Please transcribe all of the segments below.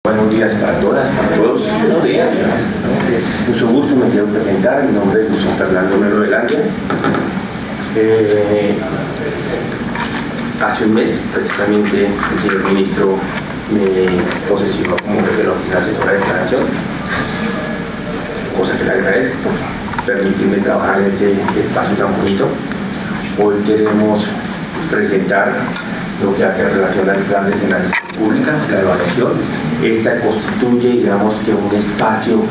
Buenos días para todas, para todos. Buenos días. Mucho gusto, me quiero presentar. Mi nombre es Gustavo Fernando Melo Velandia. Hace un mes, precisamente, el señor ministro me posesionó como jefe de la oficina asesora de declaración, cosa que le agradezco por permitirme trabajar en este espacio tan bonito. Hoy queremos presentar lo que hace relación al plan decenal pública, la evaluación. Esta constituye, digamos, que un espacio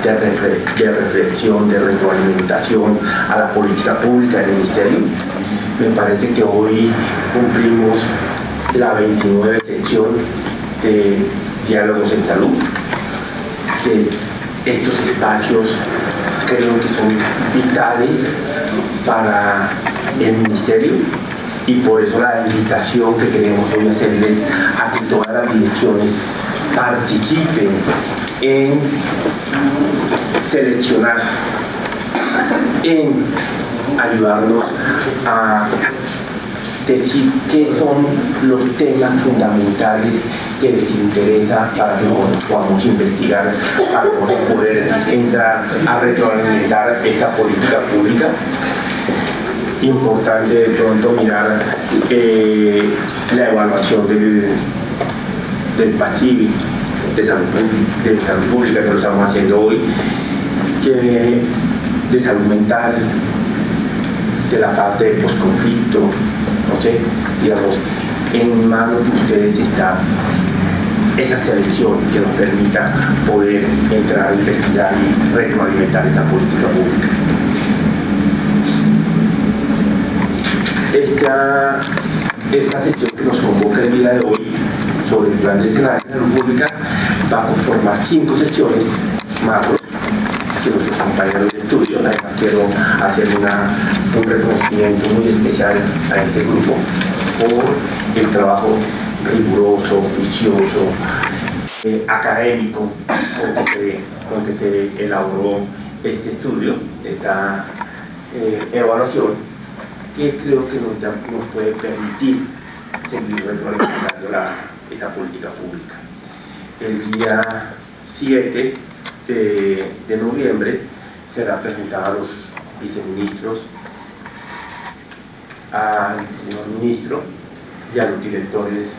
de reflexión, de retroalimentación a la política pública del Ministerio. Me parece que hoy cumplimos la 29 sección de diálogos en salud, que estos espacios creo que son vitales para el Ministerio, y por eso la invitación que queremos hoy hacerles a que todas las direcciones participen en seleccionar, en ayudarnos a decir qué son los temas fundamentales que les interesa para que nosotros podamos investigar, para poder entrar a retroalimentar esta política pública. Importante de pronto mirar la evaluación del PACIVI de salud pública, que lo estamos haciendo hoy, de salud mental, de la parte de posconflicto, no sé, digamos, en manos de ustedes está esa selección que nos permita poder entrar a investigar y retroalimentar esta política pública. Esta sección que nos convoca el día de hoy sobre el plan decenal de salud pública va a conformar 5 secciones macros que nuestros compañeros de estudio. Además quiero hacer un reconocimiento muy especial a este grupo por el trabajo riguroso, juicioso, académico con que se elaboró este estudio, esta evaluación, que creo que nos puede permitir seguir retroalimentando esta política pública. El día 7 de noviembre será presentada a los viceministros, al señor ministro y a los directores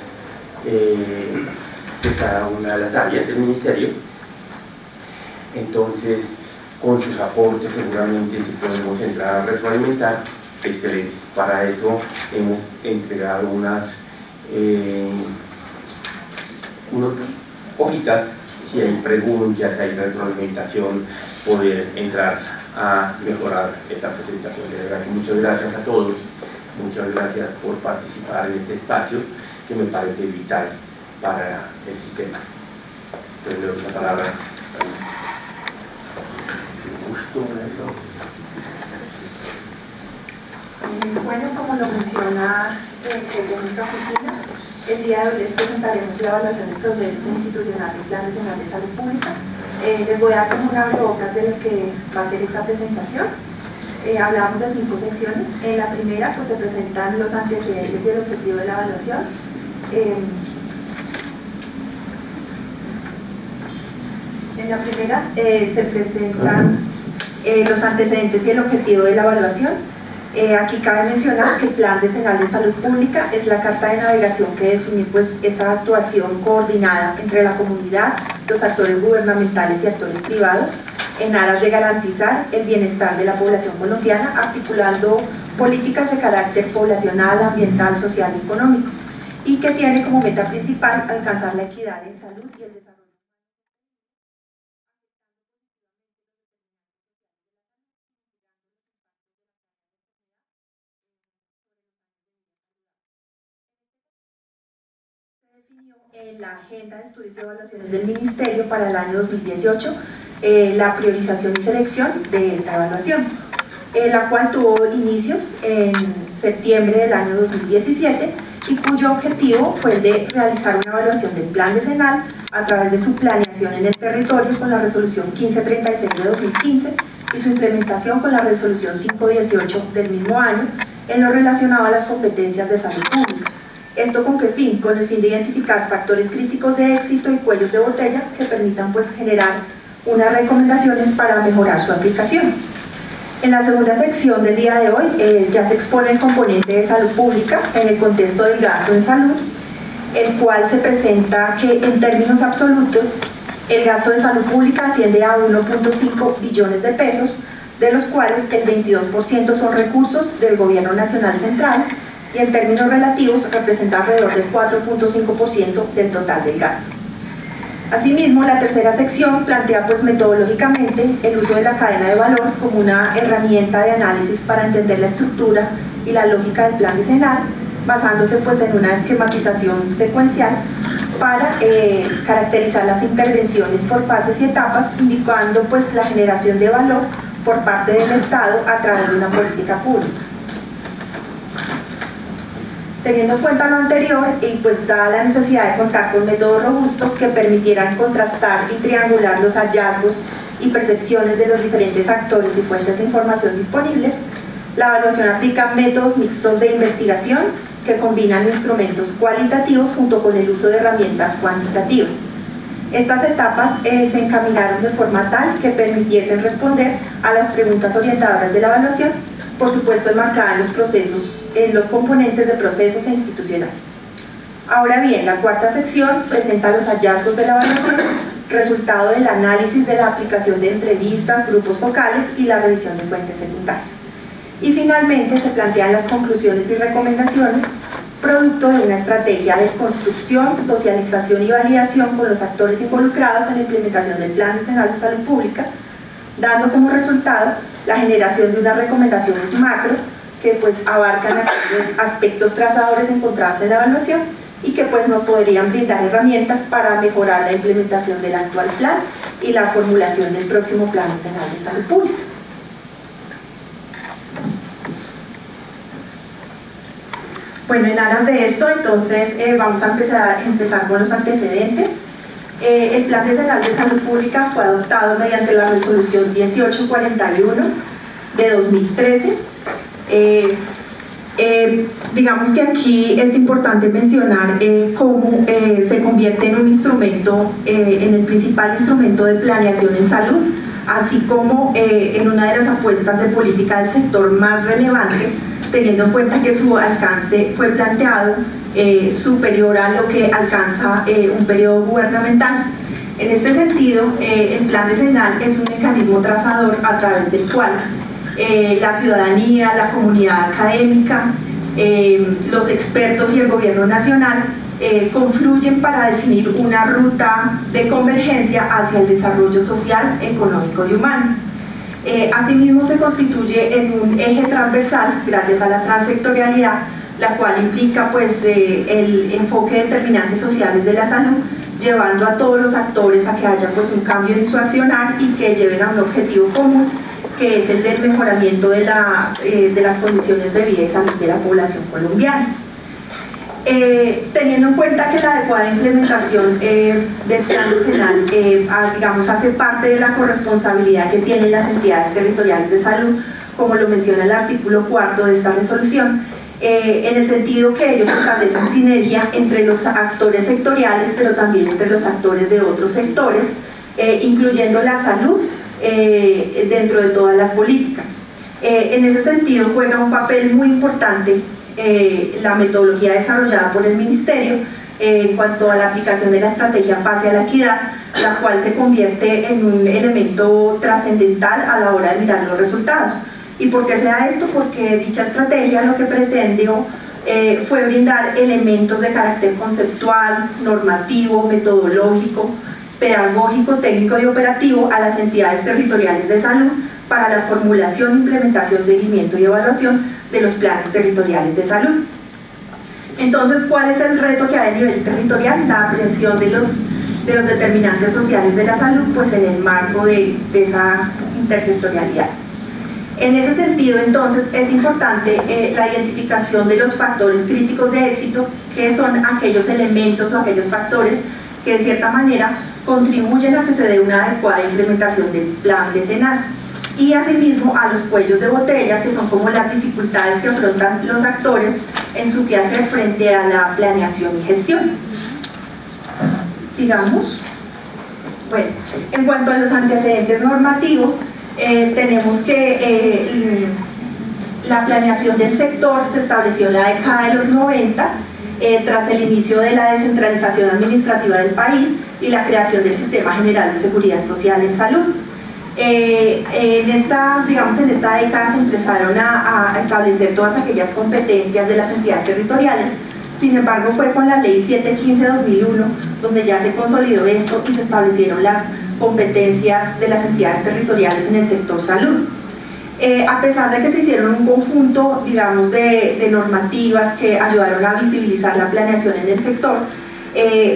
de cada una de las áreas del ministerio. Entonces, con sus aportes seguramente si podemos entrar a retroalimentar, excelente. Para eso hemos entregado unas hojitas, si hay preguntas, si hay retroalimentación, poder entrar a mejorar esta presentación. De verdad que muchas gracias a todos, muchas gracias por participar en este espacio que me parece vital para el sistema. Entonces le doy la palabra. Bueno, como lo menciona el jefe de nuestra oficina, el día de hoy les presentaremos la evaluación de procesos institucionales y plan decenal de salud pública. Les voy a dar como una abrebocas de lo que va a ser esta presentación. Hablamos de 5 secciones. En la primera pues se presentan los antecedentes y el objetivo de la evaluación. En la primera se presentan los antecedentes y el objetivo de la evaluación. Aquí cabe mencionar que el Plan Decenal de Salud Pública es la carta de navegación que define pues, esa actuación coordinada entre la comunidad, los actores gubernamentales y actores privados en aras de garantizar el bienestar de la población colombiana, articulando políticas de carácter poblacional, ambiental, social y económico, y que tiene como meta principal alcanzar la equidad en salud y el desarrollo. En la agenda de estudios y evaluaciones del Ministerio para el año 2018 la priorización y selección de esta evaluación, la cual tuvo inicios en septiembre del año 2017 y cuyo objetivo fue el de realizar una evaluación del plan decenal a través de su planeación en el territorio con la resolución 1536 de 2015 y su implementación con la resolución 518 del mismo año en lo relacionado a las competencias de salud pública. ¿Esto con qué fin? Con el fin de identificar factores críticos de éxito y cuellos de botella que permitan pues generar unas recomendaciones para mejorar su aplicación. En la segunda sección del día de hoy ya se expone el componente de salud pública en el contexto del gasto en salud, el cual se presenta que en términos absolutos el gasto de salud pública asciende a 1.5 billones de pesos, de los cuales el 22% son recursos del Gobierno Nacional Central y en términos relativos representa alrededor del 4.5% del total del gasto. Asimismo, la tercera sección plantea pues metodológicamente el uso de la cadena de valor como una herramienta de análisis para entender la estructura y la lógica del plan decenal, basándose pues en una esquematización secuencial para caracterizar las intervenciones por fases y etapas, indicando pues la generación de valor por parte del Estado a través de una política pública. Teniendo en cuenta lo anterior y pues dada la necesidad de contar con métodos robustos que permitieran contrastar y triangular los hallazgos y percepciones de los diferentes actores y fuentes de información disponibles, la evaluación aplica métodos mixtos de investigación que combinan instrumentos cualitativos junto con el uso de herramientas cuantitativas. Estas etapas se encaminaron de forma tal que permitiesen responder a las preguntas orientadoras de la evaluación, por supuesto enmarcada en los procesos, en los componentes de procesos e institucional. Ahora bien, la cuarta sección presenta los hallazgos de la evaluación, resultado del análisis de la aplicación de entrevistas, grupos focales y la revisión de fuentes secundarias. Y finalmente se plantean las conclusiones y recomendaciones, producto de una estrategia de construcción, socialización y validación con los actores involucrados en la implementación del Plan Decenal de Salud Pública, dando como resultado la generación de unas recomendaciones macro que pues abarcan aquellos aspectos trazadores encontrados en la evaluación y que pues nos podrían brindar herramientas para mejorar la implementación del actual plan y la formulación del próximo Plan Decenal de Salud Pública. Bueno, en aras de esto, entonces vamos a empezar con los antecedentes. El Plan Decenal de Salud Pública fue adoptado mediante la resolución 1841 de 2013. Digamos que aquí es importante mencionar cómo se convierte en un instrumento, en el principal instrumento de planeación en salud, así como en una de las apuestas de política del sector más relevantes, teniendo en cuenta que su alcance fue planteado superior a lo que alcanza un periodo gubernamental. En este sentido, el Plan Decenal es un mecanismo trazador a través del cual la ciudadanía, la comunidad académica, los expertos y el gobierno nacional confluyen para definir una ruta de convergencia hacia el desarrollo social, económico y humano. Asimismo se constituye en un eje transversal gracias a la transsectorialidad, la cual implica pues el enfoque de determinantes sociales de la salud, llevando a todos los actores a que haya pues un cambio en su accionar y que lleven a un objetivo común, que es el del mejoramiento de las condiciones de vida y salud de la población colombiana. Teniendo en cuenta que la adecuada implementación del Plan Decenal digamos, hace parte de la corresponsabilidad que tienen las entidades territoriales de salud, como lo menciona el artículo 4 de esta resolución, en el sentido que ellos establecen sinergia entre los actores sectoriales, pero también entre los actores de otros sectores, incluyendo la salud dentro de todas las políticas. En ese sentido juega un papel muy importante la metodología desarrollada por el Ministerio en cuanto a la aplicación de la estrategia Pase a la Equidad, la cual se convierte en un elemento trascendental a la hora de mirar los resultados. ¿Y por qué se da esto? Porque dicha estrategia lo que pretendió fue brindar elementos de carácter conceptual, normativo, metodológico, pedagógico, técnico y operativo a las entidades territoriales de salud para la formulación, implementación, seguimiento y evaluación de los planes territoriales de salud. Entonces, ¿cuál es el reto que hay a nivel territorial? La aprehensión de los determinantes sociales de la salud, pues en el marco de esa intersectorialidad. En ese sentido, entonces, es importante la identificación de los factores críticos de éxito, que son aquellos elementos o aquellos factores que de cierta manera contribuyen a que se dé una adecuada implementación del plan decenal, y asimismo a los cuellos de botella, que son como las dificultades que afrontan los actores en su quehacer frente a la planeación y gestión. Sigamos. Bueno, en cuanto a los antecedentes normativos, tenemos que la planeación del sector se estableció en la década de los 90, tras el inicio de la descentralización administrativa del país y la creación del Sistema General de Seguridad Social en Salud. En esta década se empezaron a establecer todas aquellas competencias de las entidades territoriales. Sin embargo, fue con la Ley 715/2001 donde ya se consolidó esto y se establecieron las competencias de las entidades territoriales en el sector salud. A pesar de que se hicieron un conjunto, digamos, de normativas que ayudaron a visibilizar la planeación en el sector,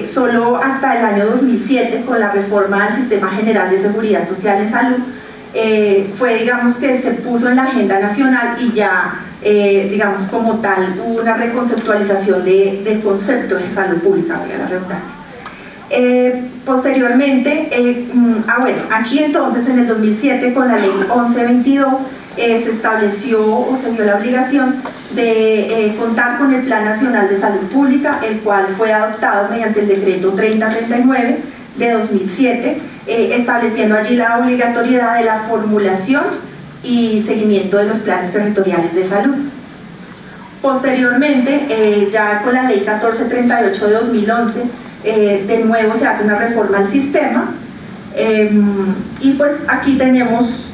solo hasta el año 2007, con la reforma del Sistema General de Seguridad Social en Salud, fue, digamos, que se puso en la agenda nacional y ya, digamos, como tal, hubo una reconceptualización del concepto de salud pública, valga la redundancia. Posteriormente, bueno, aquí entonces en el 2007 con la ley 1122 se estableció o se dio la obligación de contar con el Plan Nacional de Salud Pública, el cual fue adoptado mediante el decreto 3039 de 2007, estableciendo allí la obligatoriedad de la formulación y seguimiento de los planes territoriales de salud. Posteriormente, ya con la ley 1438 de 2011, de nuevo se hace una reforma al sistema, y pues aquí tenemos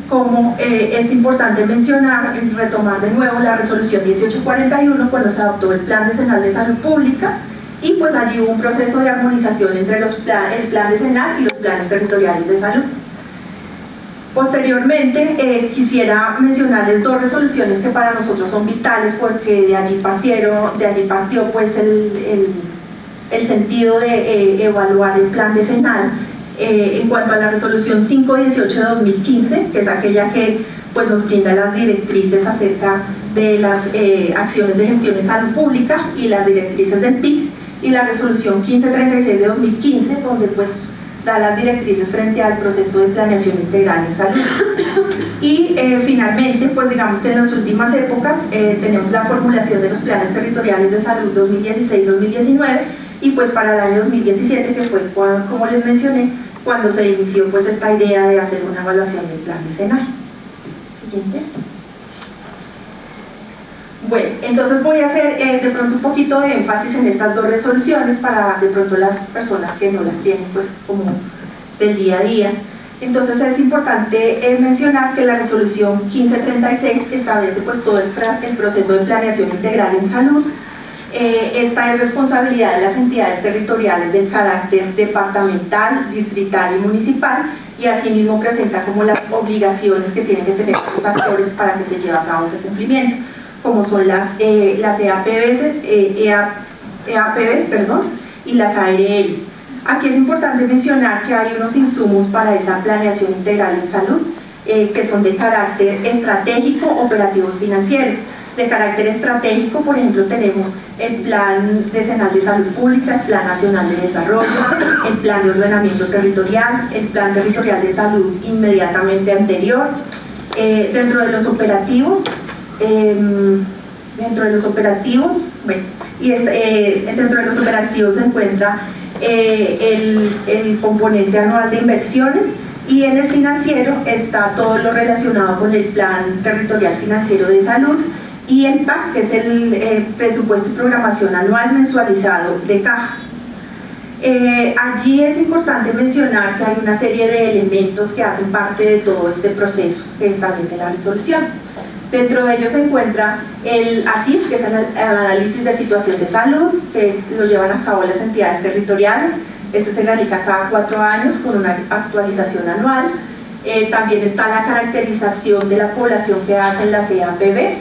como es importante mencionar y retomar de nuevo la resolución 1841 cuando se adoptó el Plan Decenal de Salud Pública, y pues allí hubo un proceso de armonización entre el Plan Decenal y los planes territoriales de salud. Posteriormente, quisiera mencionarles dos resoluciones que para nosotros son vitales, porque de allí partió pues el sentido de evaluar el plan decenal. En cuanto a la resolución 518 de 2015, que es aquella que pues, nos brinda las directrices acerca de las acciones de gestión de salud pública y las directrices del PIC, y la resolución 1536 de 2015, donde pues da las directrices frente al proceso de planeación integral en salud. Y finalmente, pues digamos que en las últimas épocas tenemos la formulación de los planes territoriales de salud 2016-2019, y pues para el año 2017, que fue cuando, como les mencioné, cuando se inició pues esta idea de hacer una evaluación del plan decenal. Siguiente. Bueno, entonces voy a hacer de pronto un poquito de énfasis en estas dos resoluciones para de pronto las personas que no las tienen pues como del día a día. Entonces es importante mencionar que la resolución 1536 establece pues todo el proceso de planeación integral en salud. Esta es responsabilidad de las entidades territoriales del carácter departamental, distrital y municipal, y asimismo presenta como las obligaciones que tienen que tener los actores para que se lleve a cabo este cumplimiento, como son las EAPBs y las ARL. Aquí es importante mencionar que hay unos insumos para esa planeación integral en salud que son de carácter estratégico, operativo y financiero. De carácter estratégico, por ejemplo, tenemos el Plan Decenal de Salud Pública, el Plan Nacional de Desarrollo, el Plan de Ordenamiento Territorial, el Plan Territorial de Salud inmediatamente anterior. Dentro de los operativos se encuentra el componente anual de inversiones, y en el financiero está todo lo relacionado con el Plan Territorial Financiero de Salud y el PAC, que es el presupuesto y programación anual mensualizado de caja. Allí es importante mencionar que hay una serie de elementos que hacen parte de todo este proceso que establece la resolución. Dentro de ellos se encuentra el ASIS, que es el análisis de situación de salud, que lo llevan a cabo las entidades territoriales. Este se realiza cada 4 años con una actualización anual. También está la caracterización de la población que hacen las EAPB.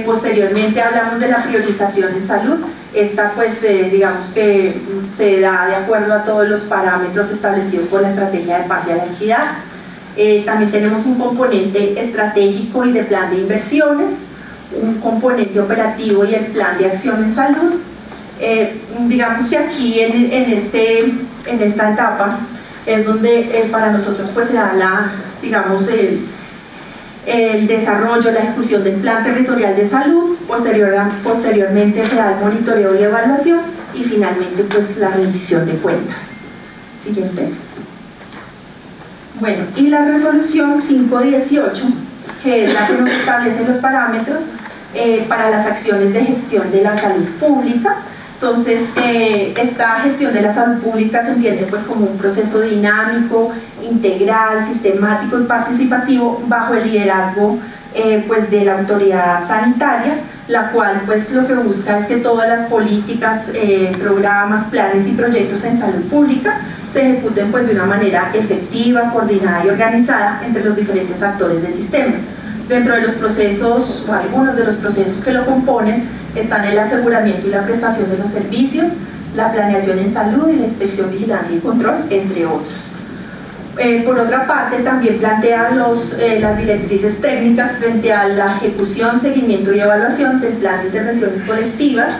Posteriormente hablamos de la priorización en salud. Esta pues digamos que se da de acuerdo a todos los parámetros establecidos por la estrategia de paz y la equidad. También tenemos un componente estratégico y de plan de inversiones, un componente operativo y el plan de acción en salud. Digamos que aquí en esta etapa es donde para nosotros pues se da el desarrollo, la ejecución del plan territorial de salud, posteriormente se da el monitoreo y evaluación y finalmente pues la rendición de cuentas. Siguiente. Bueno, y la resolución 518, que es la que nos establece los parámetros para las acciones de gestión de la salud pública. Entonces, esta gestión de la salud pública se entiende pues como un proceso dinámico, integral, sistemático y participativo bajo el liderazgo pues de la autoridad sanitaria, la cual pues lo que busca es que todas las políticas, programas, planes y proyectos en salud pública se ejecuten pues de una manera efectiva, coordinada y organizada entre los diferentes actores del sistema. Dentro de los procesos, o algunos de los procesos que lo componen, están el aseguramiento y la prestación de los servicios, la planeación en salud y la inspección, vigilancia y control, entre otros. Por otra parte, también plantea las directrices técnicas frente a la ejecución, seguimiento y evaluación del plan de intervenciones colectivas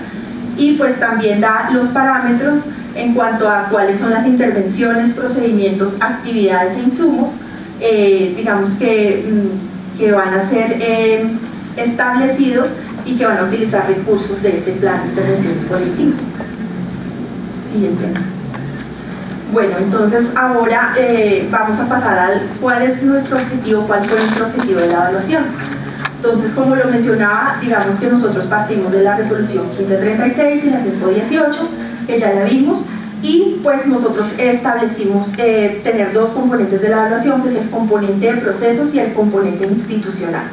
y pues también da los parámetros en cuanto a cuáles son las intervenciones, procedimientos, actividades e insumos, digamos que van a ser establecidos y que van a utilizar recursos de este plan de intervenciones colectivas. Siguiente. Bueno, entonces ahora vamos a pasar al cuál es nuestro objetivo, cuál fue nuestro objetivo de la evaluación. Entonces, como lo mencionaba, digamos que nosotros partimos de la resolución 1536 y la 118, que ya la vimos, y pues nosotros establecimos tener dos componentes de la evaluación, que es el componente de procesos y el componente institucional.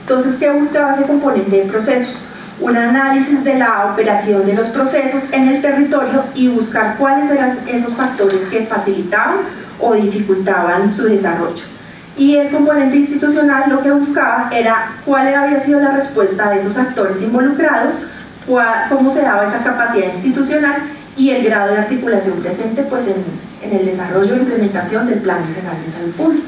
Entonces, ¿qué buscaba ese componente de procesos? Un análisis de la operación de los procesos en el territorio y buscar cuáles eran esos factores que facilitaban o dificultaban su desarrollo. Y el componente institucional lo que buscaba era cuál había sido la respuesta de esos actores involucrados, cómo se daba esa capacidad institucional y el grado de articulación presente pues, en el desarrollo e implementación del Plan Nacional de Salud Pública.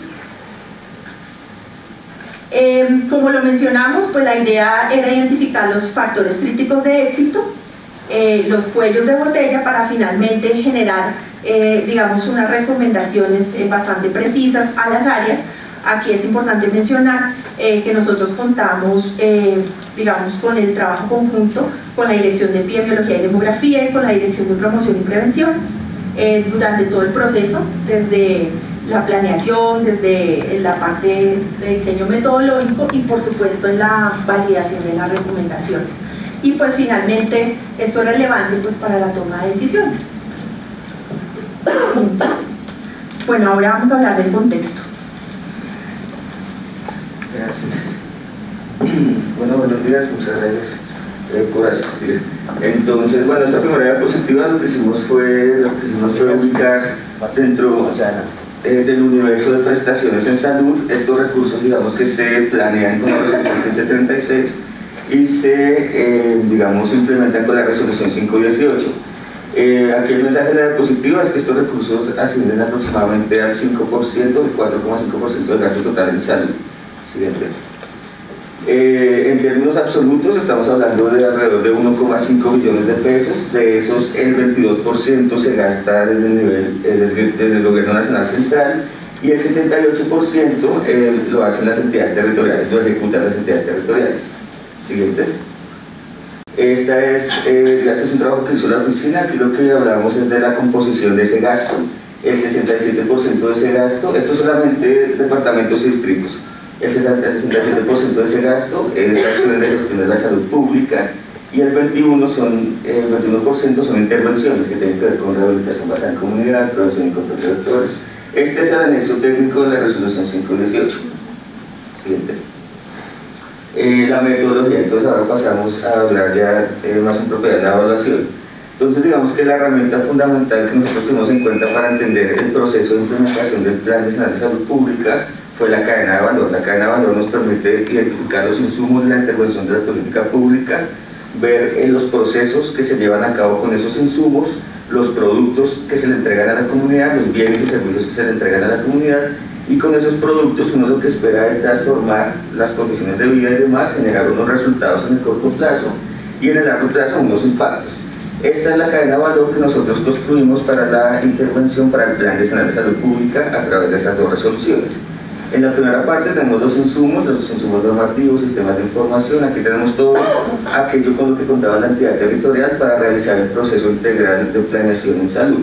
Como lo mencionamos, pues la idea era identificar los factores críticos de éxito, los cuellos de botella para finalmente generar, digamos, unas recomendaciones bastante precisas a las áreas. Aquí es importante mencionar que nosotros contamos, digamos, con el trabajo conjunto con la Dirección de Epidemiología y Demografía y con la Dirección de Promoción y Prevención durante todo el proceso, desde la planeación, desde la parte de diseño metodológico y por supuesto en la validación de las recomendaciones. Y pues finalmente esto es relevante pues para la toma de decisiones. Bueno, ahora vamos a hablar del contexto. Gracias. Bueno, buenos días, muchas gracias por asistir. Entonces, bueno, esta primera diapositiva lo que hicimos fue ubicar dentro del universo de prestaciones en salud estos recursos, digamos, que se planean con la resolución 1536 y se, digamos, implementan con la resolución 518. Aquí el mensaje de la diapositiva es que estos recursos ascienden aproximadamente al 5%, del 4,5% del gasto total en salud. Siguiente. En términos absolutos estamos hablando de alrededor de 1,5 billones de pesos, de esos el 22% se gasta desde el gobierno nacional central y el 78% lo hacen las entidades territoriales, lo ejecutan las entidades territoriales. Siguiente. Este es un trabajo que hizo la oficina. Aquí lo que hablamos es de la composición de ese gasto. El 67% de ese gasto, esto solamente departamentos y distritos. El 67% de ese gasto es acciones de gestión de la salud pública y el 21% son intervenciones que tienen que ver con rehabilitación basada en comunidad, prevención y control de vectores. Este es el anexo técnico de la resolución 518. Siguiente. La metodología, entonces ahora pasamos a hablar ya más en propiedad de la evaluación. Entonces digamos que la herramienta fundamental que nosotros tenemos en cuenta para entender el proceso de implementación del Plan Nacional de Salud Pública fue la cadena de valor. La cadena de valor nos permite identificar los insumos de la intervención de la política pública, ver los procesos que se llevan a cabo con esos insumos, los productos que se le entregan a la comunidad, los bienes y servicios que se le entregan a la comunidad, y con esos productos uno lo que espera es transformar las condiciones de vida y demás, generar unos resultados en el corto plazo y en el largo plazo unos impactos. Esta es la cadena de valor que nosotros construimos para la intervención para el Plan Nacional de Salud Pública a través de esas dos resoluciones. En la primera parte tenemos los insumos normativos, sistemas de información. Aquí tenemos todo aquello con lo que contaba la entidad territorial para realizar el proceso integral de planeación en salud.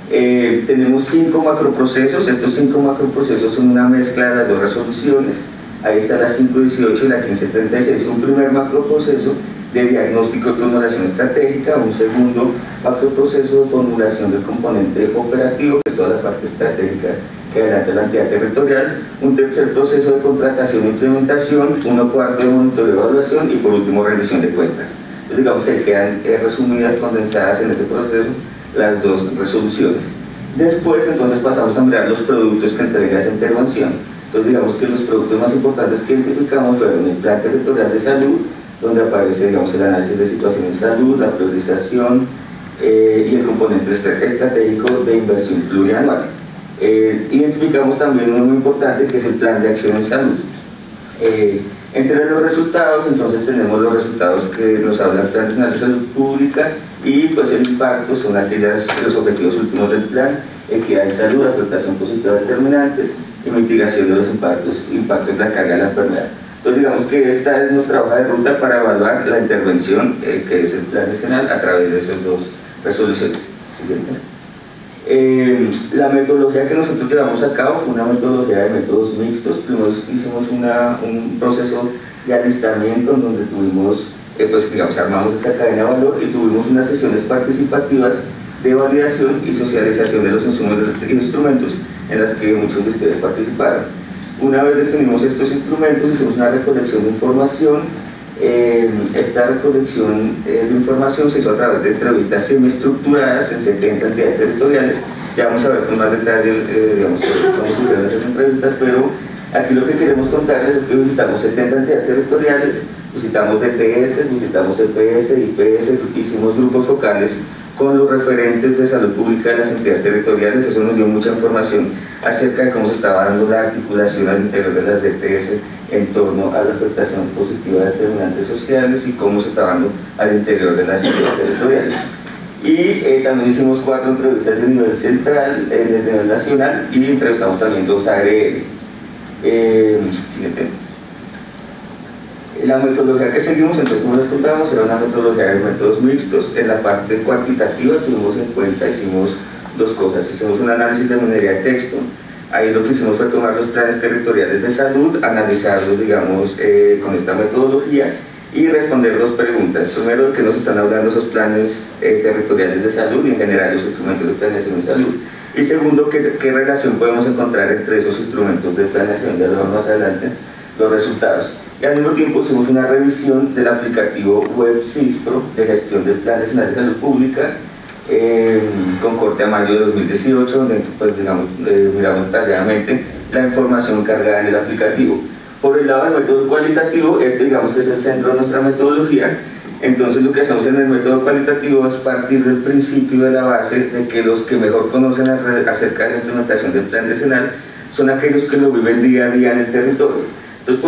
Tenemos 5 macroprocesos. Estos 5 macroprocesos son una mezcla de las 2 resoluciones. Ahí está la 518 y la 1536. Un primer macroproceso de diagnóstico y formulación estratégica, un segundo macroproceso de formulación del componente operativo, que es toda la parte estratégica que adelanta la entidad territorial, un tercer proceso de contratación e implementación, uno cuarto de monitoreo y evaluación y por último rendición de cuentas. Entonces digamos que quedan resumidas, condensadas en este proceso las 2 resoluciones. Después entonces pasamos a mirar los productos que entrega esa intervención. Entonces digamos que los productos más importantes que identificamos fueron el Plan Territorial de Salud, donde aparece digamos, el análisis de situación en salud, la priorización y el componente estratégico de inversión plurianual. Identificamos también uno muy importante que es el Plan de Acción en Salud. Entre los resultados, entonces tenemos los resultados que nos habla el Plan Nacional de Salud Pública y pues el impacto son los objetivos últimos del plan: equidad en salud, afectación positiva de determinantes y mitigación de los impactos de la carga de la enfermedad. Entonces digamos que esta es nuestra hoja de ruta para evaluar la intervención que es el Plan Nacional a través de esas 2 resoluciones. Siguiente. La metodología que nosotros llevamos a cabo fue una metodología de métodos mixtos. Primero hicimos un proceso de alistamiento en donde tuvimos, pues digamos, armamos esta cadena de valor y tuvimos unas sesiones participativas de validación y socialización de los insumos y instrumentos en las que muchos de ustedes participaron. Una vez definimos estos instrumentos, hicimos una recolección de información. Esta recolección de información se hizo a través de entrevistas semiestructuradas en 70 entidades territoriales. Ya vamos a ver con más detalle digamos, cómo se hicieron esas entrevistas, pero aquí lo que queremos contarles es que visitamos 70 entidades territoriales, visitamos DPS, visitamos EPS, IPS, hicimos grupos focales con los referentes de salud pública de las entidades territoriales. Eso nos dio mucha información acerca de cómo se estaba dando la articulación al interior de las DPS en torno a la afectación positiva de determinantes sociales y cómo se estaba dando al interior de las entidades territoriales. Y también hicimos 4 entrevistas de nivel central, de nivel nacional, y entrevistamos también 2 ARL. Siguiente. La metodología que seguimos, entonces como les contamos, era una metodología de métodos mixtos. En la parte cuantitativa tuvimos en cuenta, hicimos 2 cosas. Hicimos un análisis de minería de texto. Ahí lo que hicimos fue tomar los planes territoriales de salud, analizarlos, digamos, con esta metodología y responder 2 preguntas. Primero, ¿de qué nos están hablando esos planes territoriales de salud y en general los instrumentos de planeación de salud? Y segundo, ¿qué relación podemos encontrar entre esos instrumentos de planeación? Ya lo vamos más adelante, los resultados. Y al mismo tiempo hicimos una revisión del aplicativo web CISPRO de gestión del Plan Nacional de Salud Pública con corte a mayo de 2018, donde pues, digamos, miramos detalladamente la información cargada en el aplicativo. Por el lado del método cualitativo, digamos que es el centro de nuestra metodología. Entonces lo que hacemos en el método cualitativo es partir del principio de la base de que los que mejor conocen acerca de la implementación del plan decenal son aquellos que lo viven día a día en el territorio. Entonces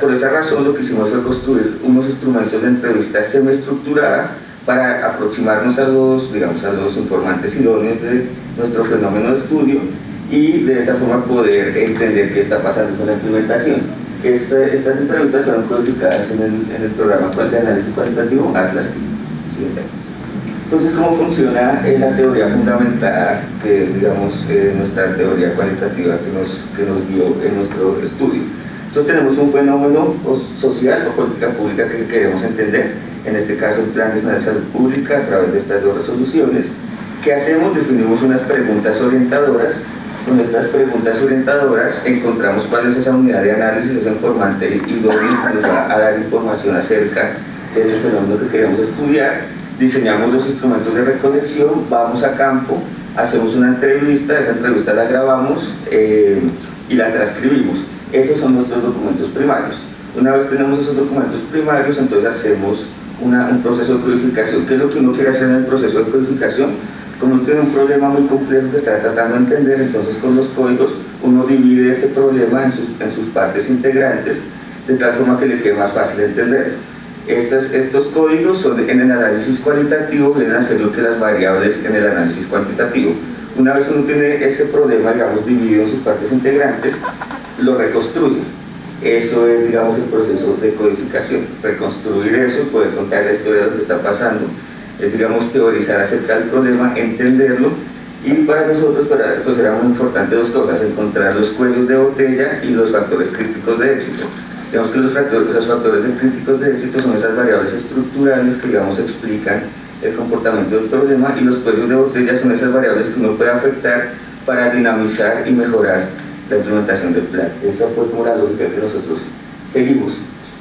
por esa razón lo que hicimos fue construir unos instrumentos de entrevista semiestructurada para aproximarnos a los informantes idóneos de nuestro fenómeno de estudio y de esa forma poder entender qué está pasando con la implementación. Estas entrevistas fueron codificadas en el programa de análisis cualitativo Atlas. Entonces, ¿cómo funciona la teoría fundamental, que es, digamos, nuestra teoría cualitativa que nos guió en nuestro estudio? Entonces tenemos un fenómeno social o política pública que queremos entender, en este caso el Plan Nacional de Salud Pública a través de estas 2 resoluciones. ¿Qué hacemos? Definimos unas preguntas orientadoras. Con estas preguntas orientadoras encontramos cuál es esa unidad de análisis, ese informante idóneo que nos va a dar información acerca del fenómeno que queremos estudiar. Diseñamos los instrumentos de recolección, vamos a campo, hacemos una entrevista, esa entrevista la grabamos y la transcribimos. Esos son nuestros documentos primarios. Una vez tenemos esos documentos primarios, entonces hacemos un proceso de codificación. ¿Qué es lo que uno quiere hacer en el proceso de codificación? Como uno tiene un problema muy complejo que está tratando de entender, entonces con los códigos uno divide ese problema en sus partes integrantes, de tal forma que le quede más fácil entender. Estos códigos son en el análisis cualitativo, vienen a ser lo que las variables en el análisis cuantitativo. Una vez uno tiene ese problema, digamos, dividido en sus partes integrantes, lo reconstruye. Eso es, digamos, el proceso de codificación, reconstruir eso, poder contar la historia de lo que está pasando, es, digamos, teorizar acerca del problema, entenderlo, y para nosotros pues era muy importante dos cosas: encontrar los cuellos de botella y los factores críticos de éxito. Digamos que los factores críticos de éxito son esas variables estructurales que, digamos, explican el comportamiento del problema, y los cuellos de botella son esas variables que uno puede afectar para dinamizar y mejorar la implementación del plan. Esa fue como la lógica que nosotros seguimos.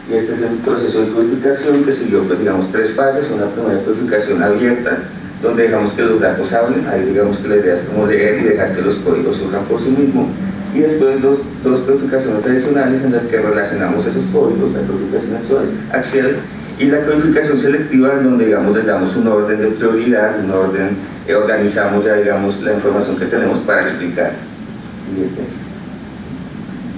Y este es el proceso de codificación que siguió, pues, digamos, 3 fases. Una primera codificación abierta, donde dejamos que los datos hablen. Ahí, digamos, que la idea es como leer y dejar que los códigos surjan por sí mismos. Y después dos codificaciones adicionales en las que relacionamos esos códigos: la codificación axial y la codificación selectiva, en donde, digamos, les damos un orden de prioridad, un orden, organizamos ya, digamos, la información que tenemos para explicar. Siguiente.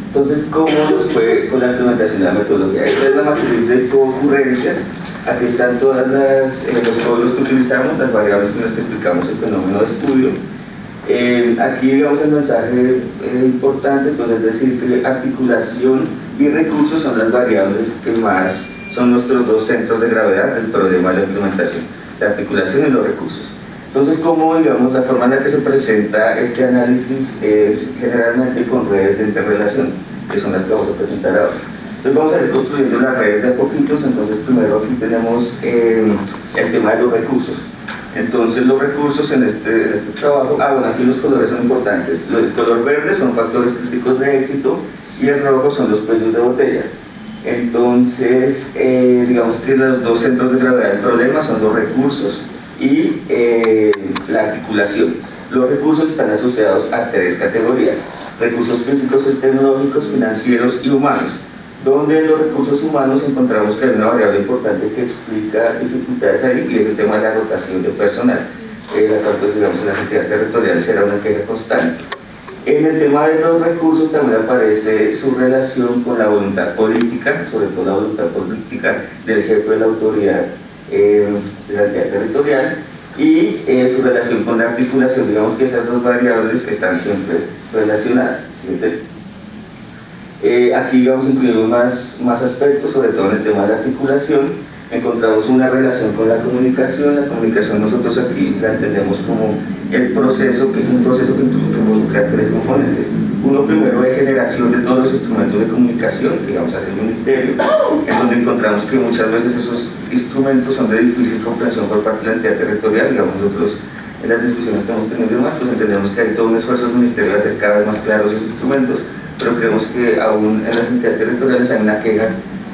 Entonces, ¿cómo nos fue con la implementación de la metodología? Esta es la matriz de concurrencias. Aquí están todos los códigos que utilizamos, las variables con las que explicamos el fenómeno de estudio. Aquí, digamos, el mensaje importante, pues, es decir, que articulación y recursos son las variables que más son nuestros 2 centros de gravedad del problema de la implementación: la articulación y los recursos. Entonces, como, digamos, la forma en la que se presenta este análisis es generalmente con redes de interrelación, que son las que vamos a presentar ahora. Entonces vamos a ir construyendo las redes de a poquitos. Entonces, primero aquí tenemos el tema de los recursos. Entonces, los recursos en este trabajo, bueno, aquí los colores son importantes. El color verde son factores críticos de éxito y el rojo son los cuellos de botella. Entonces, digamos que los 2 centros de gravedad del problema son los recursos y la articulación. Los recursos están asociados a 3 categorías: recursos físicos, tecnológicos, financieros y humanos. Donde en los recursos humanos encontramos que hay una variable importante que explica dificultades ahí, y es el tema de la rotación de personal, la cual, pues, digamos, en las entidades territoriales era una queja constante. En el tema de los recursos también aparece su relación con la voluntad política, sobre todo la voluntad política del jefe de la autoridad de la entidad territorial, y su relación con la articulación. Digamos que esas 2 variables están siempre relacionadas. ¿Siguiente? Aquí, digamos, incluimos más aspectos, sobre todo en el tema de la articulación. Encontramos una relación con la comunicación. La comunicación nosotros aquí la entendemos como el proceso, que es un proceso que involucra 3 componentes. Uno, primero, de generación de todos los instrumentos de comunicación, que, digamos, hace el ministerio, en donde encontramos que muchas veces esos instrumentos son de difícil comprensión por parte de la entidad territorial. Digamos, nosotros en las discusiones que hemos tenido y demás, pues entendemos que hay todo un esfuerzo del ministerio de hacer cada vez más claros esos instrumentos, pero creemos que aún en las entidades territoriales hay una queja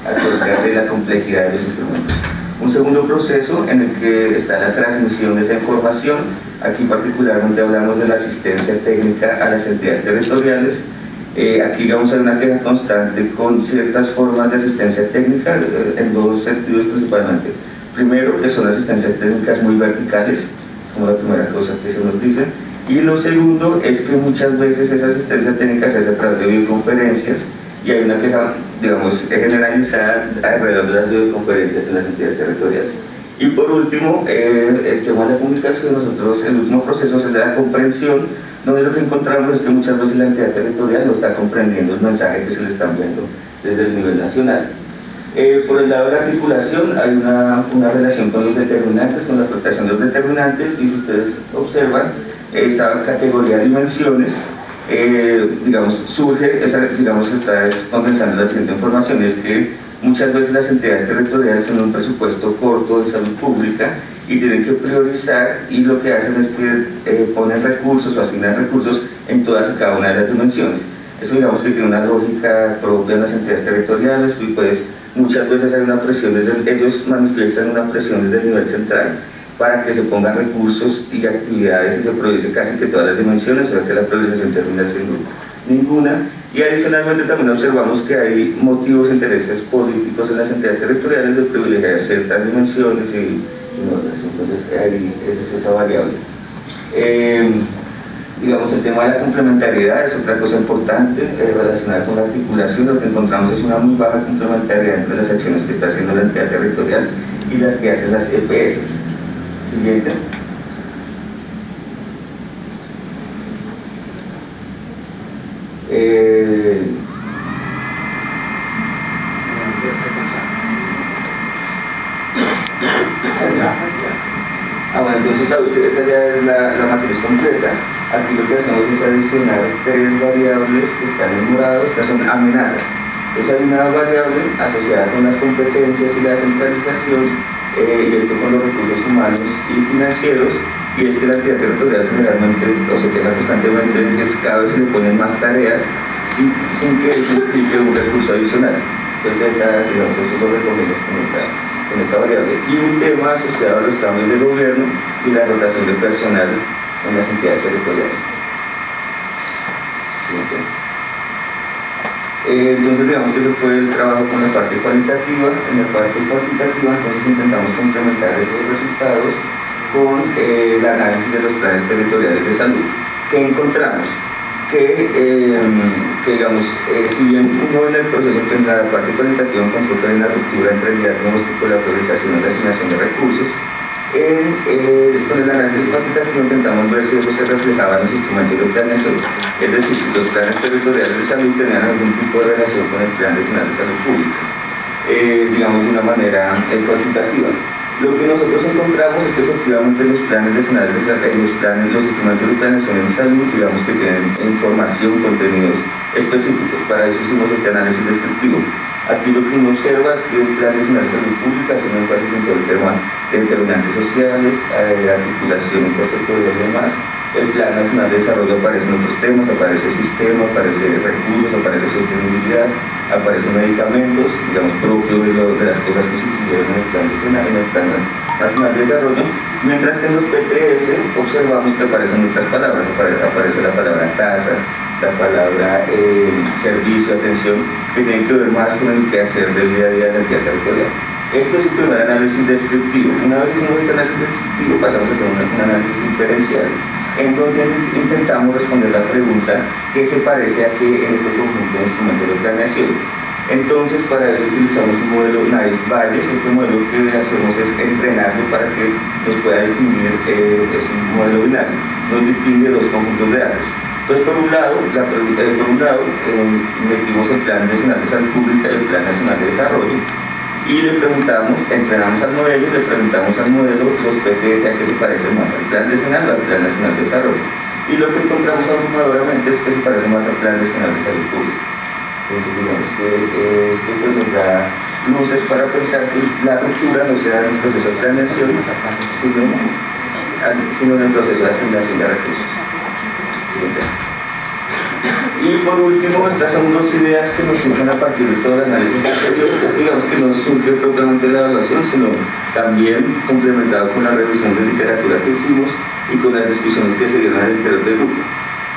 acerca de la complejidad de los instrumentos. Un segundo proceso en el que está la transmisión de esa información. Aquí particularmente hablamos de la asistencia técnica a las entidades territoriales. Aquí, digamos, hay una queja constante con ciertas formas de asistencia técnica en 2 sentidos principalmente. Primero, que son asistencias técnicas muy verticales, es como la primera cosa que se nos dice. Y lo segundo es que muchas veces esa asistencia técnica se hace a través de videoconferencias, y hay una queja, digamos, generalizada alrededor de las videoconferencias en las entidades territoriales. Y por último, el tema de la comunicación. Nosotros, el último proceso es el de la comprensión, donde lo que encontramos es que muchas veces la entidad territorial no está comprendiendo el mensaje que se le está enviando desde el nivel nacional. Por el lado de la articulación hay una relación con los determinantes, con la afectación de los determinantes, y si ustedes observan, esa categoría de dimensiones, digamos, surge, digamos, está condensando la siguiente información: es que muchas veces las entidades territoriales tienen un presupuesto corto de salud pública y tienen que priorizar, y lo que hacen es que ponen recursos o asignan recursos en todas y cada una de las dimensiones. Eso, digamos, que tiene una lógica propia en las entidades territoriales, y pues muchas veces hay una presión ellos manifiestan una presión desde el nivel central para que se pongan recursos y actividades y se priorice casi que todas las dimensiones, o sea que la priorización termina siendo ninguna. Y adicionalmente también observamos que hay motivos e intereses políticos en las entidades territoriales de privilegiar ciertas dimensiones y no otras. Entonces ahí es esa variable. Digamos, el tema de la complementariedad es otra cosa importante relacionada con la articulación. Lo que encontramos es una muy baja complementariedad entre las acciones que está haciendo la entidad territorial y las que hacen las EPS. Siguiente. esta ya es la matriz completa. Aquí lo que hacemos es adicionar 3 variables que están en morado. Estas son amenazas. Entonces hay una variable asociada con las competencias y la centralización, y esto con los recursos humanos y financieros, y es que la entidad territorial generalmente se queja constantemente de que cada vez se le ponen más tareas sin que eso implique un recurso adicional. Entonces digamos, eso lo recogemos con esa variable. Y un tema asociado a los cambios de gobierno y la rotación de personal en las entidades territoriales. Entonces digamos que ese fue el trabajo con la parte cualitativa. En la parte cuantitativa entonces intentamos complementar esos resultados con el análisis de los planes territoriales de salud. ¿Qué encontramos? Que digamos, si bien uno en el proceso, en la parte cualitativa encontró que hay una ruptura entre el diagnóstico, la priorización y la asignación de recursos, con el análisis cuantitativo intentamos ver si eso se reflejaba en los instrumentos de planeación, es decir, si los planes territoriales de salud tenían algún tipo de relación con el Plan Nacional de Salud Pública, digamos de una manera cuantitativa. Lo que nosotros encontramos es que efectivamente los planes nacionales de salud, los instrumentos de planeación en salud, digamos que tienen información, contenidos específicos. Para eso hicimos este análisis descriptivo. Aquí lo que uno observa es que el Plan Nacional de Salud Pública hace un énfasis en todo el tema de determinantes sociales, articulación intersectorial y demás. El Plan Nacional de Desarrollo aparece en otros temas, aparece sistema, aparece recursos, aparece sostenibilidad, aparecen medicamentos, digamos, propios de las cosas que se incluyeron en el Plan Nacional de Desarrollo, mientras que en los PTS observamos que aparecen otras palabras, aparece la palabra tasa, la palabra servicio, atención, que tienen que ver más con el quehacer del día a día de la entidad territorial. Este es un primer análisis descriptivo. Una vez hicimos este análisis descriptivo, pasamos a hacer un análisis inferencial, en donde intentamos responder la pregunta ¿qué se parece a qué en este conjunto de instrumentos de planeación? Entonces, para eso utilizamos un modelo Naif-Bayes. Este modelo que hacemos es entrenarlo para que nos pueda distinguir, es un modelo binario, nos distingue dos conjuntos de datos. Entonces, por un lado, metimos el Plan Nacional de Salud Pública y el Plan Nacional de Desarrollo, y le preguntamos, entrenamos al modelo y le preguntamos al modelo los PTS a qué se parecen más, al Plan Nacional o al Plan Nacional de Desarrollo. Y lo que encontramos abrumadoramente es que se parece más al Plan Nacional de Salud Pública. Entonces, digamos que esto pues nos da luces para pensar que la ruptura no sea en el proceso de planeación, sino en el proceso de asignación de recursos. Y por último, estas son dos ideas que nos surgen a partir de todo el análisis anterior. Digamos que no surge propiamente de la evaluación, sino también complementado con la revisión de literatura que hicimos y con las discusiones que se dieron al interior del grupo.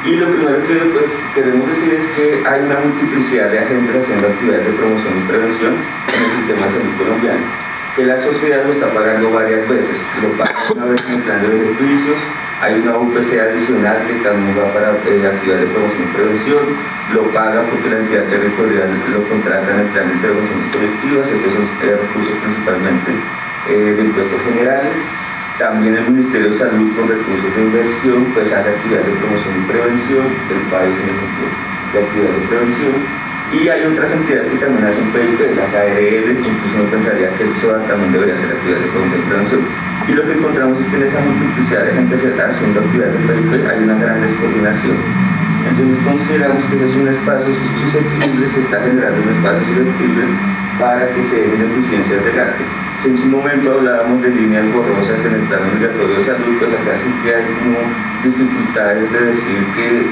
Y lo primero que pues, queremos decir es que hay una multiplicidad de agentes haciendo actividades de promoción y prevención en el sistema de salud colombiano, que la sociedad lo está pagando varias veces. Lo paga una vez en el plan de beneficios, hay una UPC adicional que también va para actividades de promoción y prevención, lo paga porque la entidad territorial lo contrata en el plan de intervenciones colectivas. Estos son recursos principalmente de impuestos generales. También el Ministerio de Salud con recursos de inversión pues hace actividades de promoción y prevención, el país en ejemplo de actividades de prevención, y hay otras entidades que también hacen PIP, las ARL, incluso uno pensaría que el SOA también debería hacer actividades de promoción y prevención. Y lo que encontramos es que en esa multiplicidad de gente haciendo actividades de PIP hay una gran descoordinación. Entonces consideramos que ese es un espacio susceptible, se está generando un espacio susceptible para que se den deficiencias de gasto. Si en su momento hablábamos de líneas borrosas en el plan obligatorio de salud, pues acá sí que hay como dificultades de decir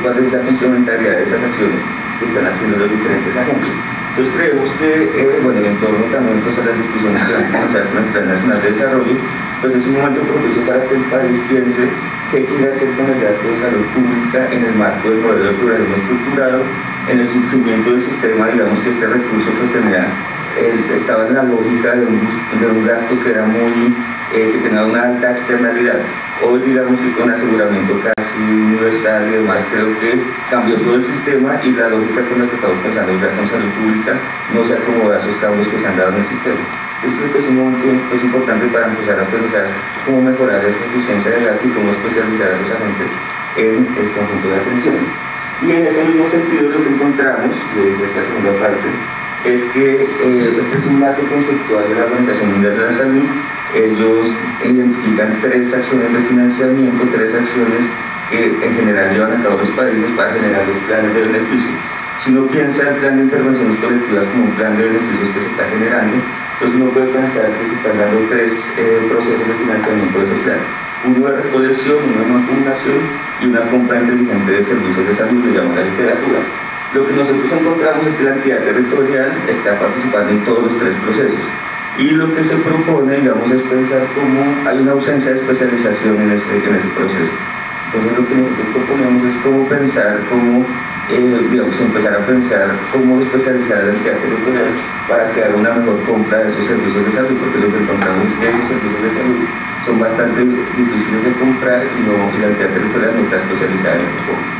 cuál es la complementariedad de esas acciones que están haciendo los diferentes agentes. Entonces creemos que, bueno, en torno también pues, a las discusiones que van a comenzar con el Plan Nacional de Desarrollo, pues es un momento propicio para que el país piense qué quiere hacer con el gasto de salud pública en el marco del modelo de pluralismo estructurado, en el surgimiento del sistema. Digamos que este recurso pues estaba en la lógica de un gasto que era que tenía una alta externalidad. Hoy digamos que con aseguramiento casi universal y demás, creo que cambió todo el sistema y la lógica con la que estamos pensando el gasto en salud pública no se acomoda a esos cambios que se han dado en el sistema. Entonces creo que es un momento importante para empezar a pensar cómo mejorar esa eficiencia de gasto y cómo especializar a los agentes en el conjunto de atenciones. Y en ese mismo sentido lo que encontramos desde esta segunda parte es que este es un marco conceptual de la Organización Mundial de la Salud ellos identifican 3 acciones de financiamiento, 3 acciones que en general llevan a cabo los países para generar los planes de beneficio. Si uno piensa el plan de intervenciones colectivas como un plan de beneficios que se está generando, entonces uno puede pensar que se están dando 3 procesos de financiamiento de ese plan. Uno de recolección, uno de vacunación y una compra inteligente de servicios de salud, que llama la literatura. Lo que nosotros encontramos es que la entidad territorial está participando en todos los 3 procesos. Y lo que se propone, digamos, es pensar cómo hay una ausencia de especialización en ese proceso. Entonces lo que nosotros proponemos es cómo pensar, cómo, digamos, empezar a pensar cómo especializar a la entidad territorial para que haga una mejor compra de esos servicios de salud, porque lo que encontramos es que esos servicios de salud son bastante difíciles de comprar y la entidad territorial no está especializada en ese compra.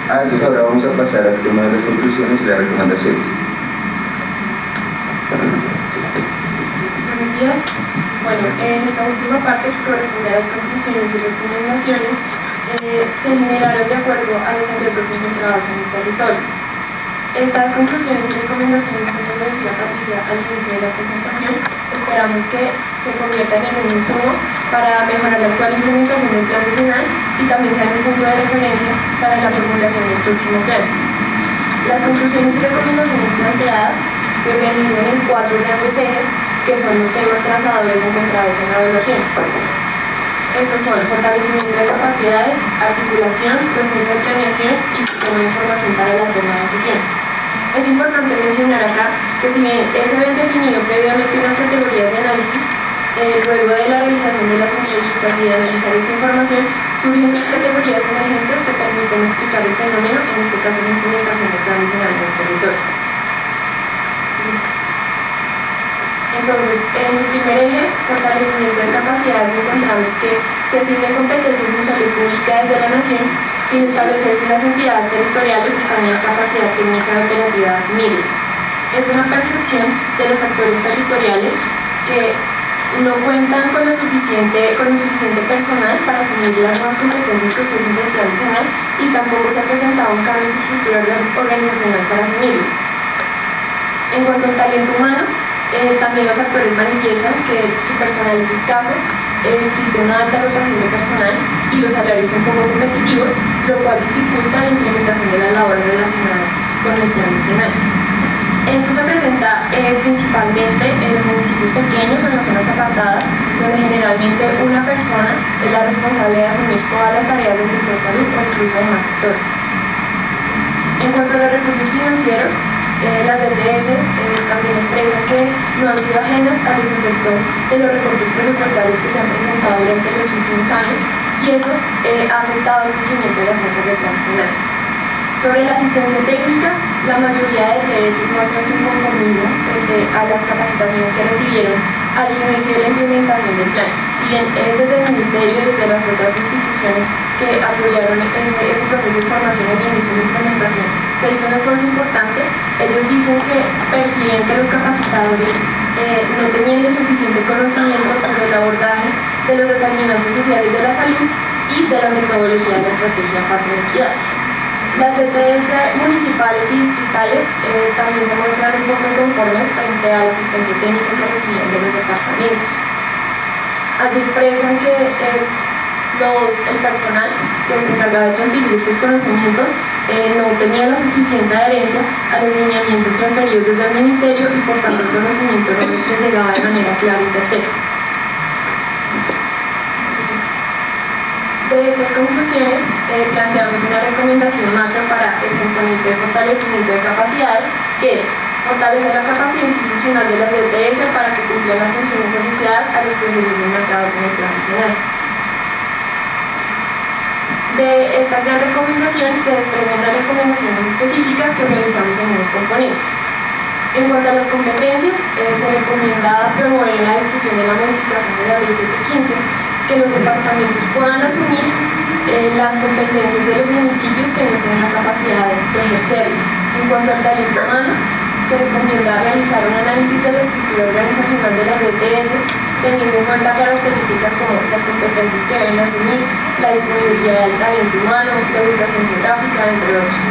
Entonces ahora vamos a pasar al tema de las conclusiones y las recomendaciones. Buenos días. Bueno, en esta última parte que corresponde a las conclusiones y recomendaciones, se generaron de acuerdo a los hallazgos encontrados en los territorios. Estas conclusiones y recomendaciones, como lo decía Patricia al inicio de la presentación, esperamos que se conviertan en un insumo para mejorar la actual implementación del plan decenal y también sean un punto de referencia para la formulación del próximo plan. Las conclusiones y recomendaciones planteadas se organizan en 4 grandes ejes, que son los temas trazadores encontrados en la evaluación. Estos son fortalecimiento de capacidades, articulación, proceso de planeación y sistema de información para la toma de decisiones. Es importante mencionar acá que si bien se habían definido previamente unas categorías de análisis, luego de la realización de las entrevistas y de analizar esta información, surgen las categorías emergentes que permiten explicar el fenómeno, en este caso la implementación del plan decenal en los territorios. Entonces, en el primer eje, fortalecimiento de capacidades, encontramos que se asignan competencias en salud pública desde la nación sin establecer si las entidades territoriales están en la capacidad técnica y operativa de asumirlas. Es una percepción de los actores territoriales que no cuentan con lo suficiente personal para asumir las nuevas competencias que surgen del plan decenal y tampoco se ha presentado un cambio en su estructura organizacional para asumirlas. En cuanto al talento humano, también los actores manifiestan que su personal es escaso, existe una alta rotación de personal y los salarios son poco competitivos, lo cual dificulta la implementación de las labores relacionadas con el plan decenal. Esto se presenta principalmente en los municipios pequeños o en las zonas apartadas, donde generalmente una persona es la responsable de asumir todas las tareas del sector salud o incluso de más sectores. En cuanto a los recursos financieros, las DTS también expresan que no han sido ajenas a los efectos de los recortes presupuestales que se han presentado durante los últimos años y eso ha afectado el cumplimiento de las metas del plan decenal. Sobre la asistencia técnica, la mayoría de DTS muestran su inconformismo frente a las capacitaciones que recibieron al inicio de la implementación del plan. Si bien desde el Ministerio y desde las otras instituciones que apoyaron ese proceso de formación al inicio de la implementación, se hizo un esfuerzo importante, ellos dicen que perciben que los capacitadores no tenían el suficiente conocimiento sobre el abordaje de los determinantes sociales de la salud y de la metodología de la estrategia en fase de equidad. Las DTS municipales y distritales también se muestran un poco inconformes frente a la asistencia técnica que recibían de los departamentos. Allí expresan que el personal que se encargaba de transferir estos conocimientos no tenía la suficiente adherencia a los lineamientos transferidos desde el Ministerio y por tanto el conocimiento no les llegaba de manera clara y certera. De estas conclusiones planteamos una recomendación macro para el componente de fortalecimiento de capacidades, que es fortalecer la capacidad institucional de las DTS para que cumplan las funciones asociadas a los procesos enmarcados en el plan decenal. De esta gran recomendación se desprenden las recomendaciones específicas que realizamos en unos componentes. En cuanto a las competencias, se recomienda promover la discusión de la modificación de la Ley 715 que los departamentos puedan asumir las competencias de los municipios que no estén en la capacidad de ejercerlas. En cuanto al talento humano, se recomienda realizar un análisis de la estructura organizacional de las DTS, teniendo en cuenta características como las competencias que deben asumir, la disponibilidad del talento humano, la ubicación geográfica, entre otras.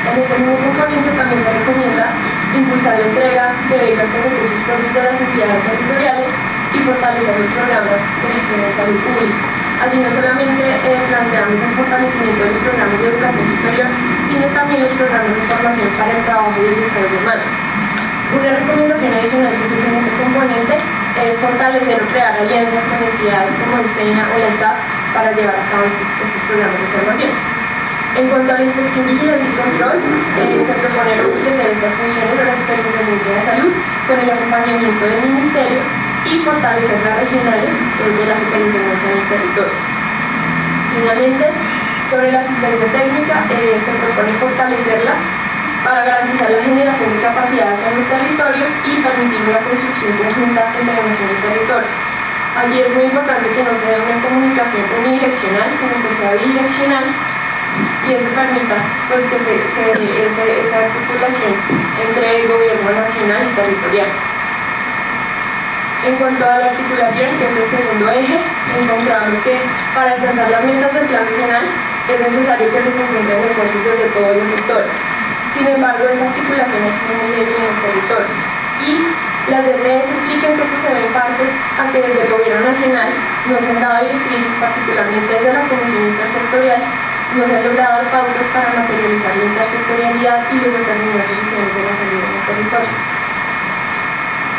En este mismo componente también se recomienda impulsar la entrega de becas con recursos propios de las entidades territoriales y fortalecer los programas de gestión de salud pública. Allí no solamente planteamos el fortalecimiento de los programas de educación superior, sino también los programas de formación para el trabajo y el desarrollo humano. Una recomendación adicional que surge en este componente es fortalecer o crear alianzas con entidades como el SENA o la ESAP para llevar a cabo estos programas de formación. En cuanto a la inspección, vigilancia y control, se propone robustecer estas funciones de la Superintendencia de Salud con el acompañamiento del Ministerio y fortalecer las regionales de la Superintendencia de los Territorios. Finalmente, sobre la asistencia técnica, se propone fortalecerla para garantizar la generación de capacidades en los territorios y permitir una construcción conjunta entre nación y territorio. Allí es muy importante que no sea una comunicación unidireccional, sino que sea bidireccional, y eso permita pues, que esa articulación entre el gobierno nacional y territorial. En cuanto a la articulación, que es el segundo eje, encontramos que para alcanzar las metas del plan decenal es necesario que se concentren esfuerzos desde todos los sectores. Sin embargo, esa articulación ha sido muy débil en los territorios y las DTS explican que esto se ve en parte a que desde el gobierno nacional no se han dado directrices, particularmente desde la Comisión Intersectorial, no se han logrado pautas para materializar la intersectorialidad y los determinantes sociales de la salud en el territorio.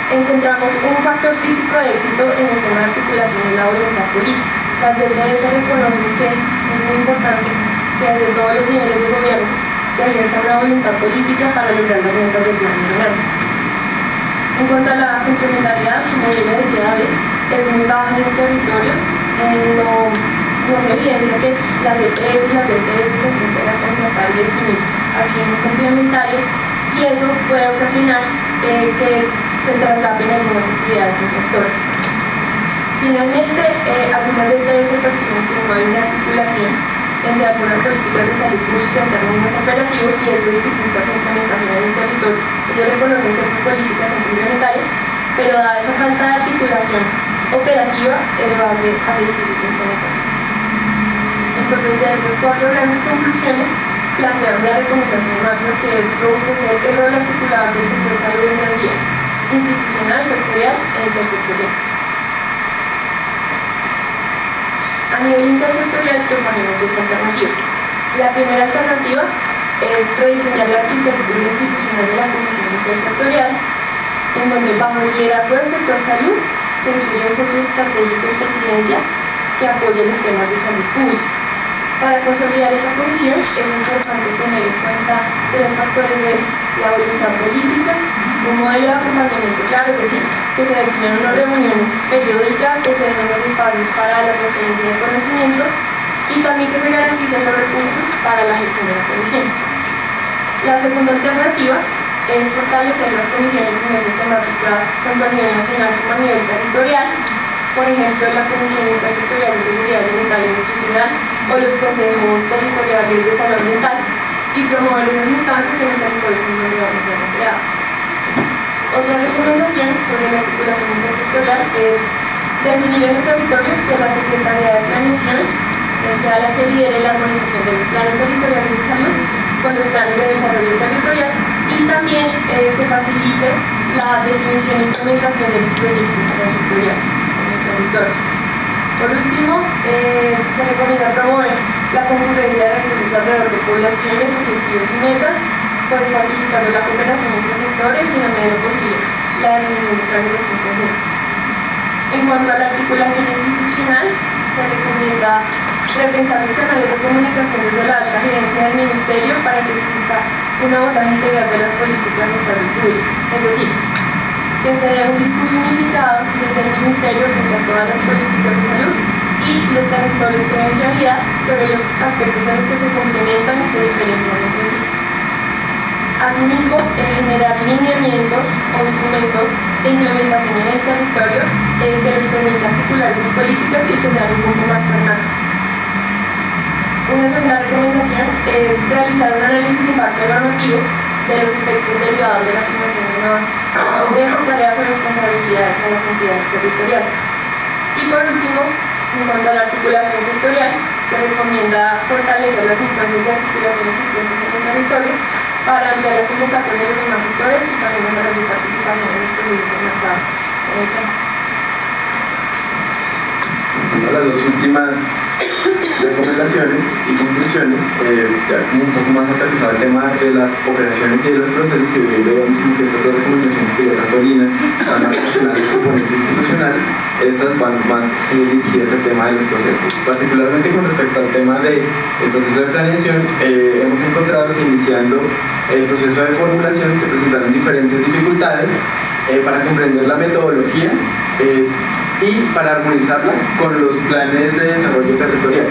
Encontramos un factor crítico de éxito en el tema de articulación y la voluntad política. Las DTS reconocen que es muy importante que desde todos los niveles de gobierno se ejerza una voluntad política para lograr las metas del plan nacional. En cuanto a la complementariedad, como bien le decía David, es muy baja en los territorios. No se evidencia que las EPS y las DTS se sienten a concertar y definir acciones complementarias, y eso puede ocasionar que se traslapen algunas actividades en sectores. Finalmente, algunas DTS perciben que no hay una articulación entre algunas políticas de salud pública en términos operativos, y eso dificulta su implementación en los territorios. Ellos reconocen que estas políticas son complementarias, pero dada esa falta de articulación operativa, hace difícil su implementación. Entonces, de estas cuatro grandes conclusiones, planteamos la recomendación macro, que es robustecer el rol articulador del sector salud en tres vías: institucional, sectorial e intersectorial. A nivel intersectorial proponemos dos alternativas. La primera alternativa es rediseñar la arquitectura institucional de la Comisión Intersectorial, en donde bajo el liderazgo del sector salud se incluye un socio estratégico en presidencia que apoye los temas de salud pública. Para consolidar esa comisión es importante tener en cuenta tres factores de éxito: la voluntad política, un modelo de acompañamiento claro, es decir, que se definan unas reuniones periódicas, que se den unos espacios para la transferencia de conocimientos y también que se garanticen los recursos para la gestión de la comisión. La segunda alternativa es fortalecer las comisiones y mesas temáticas tanto a nivel nacional como a nivel territorial, por ejemplo, la Comisión Intersectorial de Seguridad Alimental y Nutricional o los consejos territoriales de salud ambiental, y promover esas instancias en los territorios en donde vamos a ser creados. Otra recomendación sobre la articulación intersectorial es definir en los territorios que la Secretaría de Planeación sea la que lidere la armonización de los planes territoriales de salud con los planes de desarrollo territorial, y también que facilite la definición e implementación de los proyectos transsectoriales en los territorios. Por último, se recomienda promover la concurrencia de recursos alrededor de poblaciones, objetivos y metas, pues facilitando la cooperación entre sectores y, en la medida posible, la definición de planes de acción conjuntos. En cuanto a la articulación institucional, se recomienda repensar los canales de comunicación desde la alta gerencia del Ministerio para que exista un abordaje integral de las políticas de salud pública, es decir, que se dé un discurso unificado desde el Ministerio frente a todas las políticas de salud y los territorios tengan claridad sobre los aspectos en los que se complementan y se diferencian entre sí. Asimismo, generar lineamientos o instrumentos de implementación en el territorio que les permita articular esas políticas y que sean un poco más pragmáticas. Una segunda recomendación es realizar un análisis de impacto normativo de los efectos derivados de la asignación de nuevas competencias, tareas o responsabilidades a las entidades territoriales. Y por último, en cuanto a la articulación sectorial, se recomienda fortalecer las instancias de articulación existentes en los territorios para ampliar la convocatoria de los demás sectores y también mejorar su participación en los procesos de mercados en el tema. Las dos últimas recomendaciones y conclusiones, ya como un poco más aterrizado el tema de las operaciones y de los procesos, y veo que estas dos recomendaciones que dio tanto Lina van a relacionar el componente institucional, estas van más dirigidas al tema de los procesos. Particularmente con respecto al tema del proceso de planeación, hemos encontrado que iniciando el proceso de formulación se presentaron diferentes dificultades para comprender la metodología y para armonizarla con los planes de desarrollo territorial.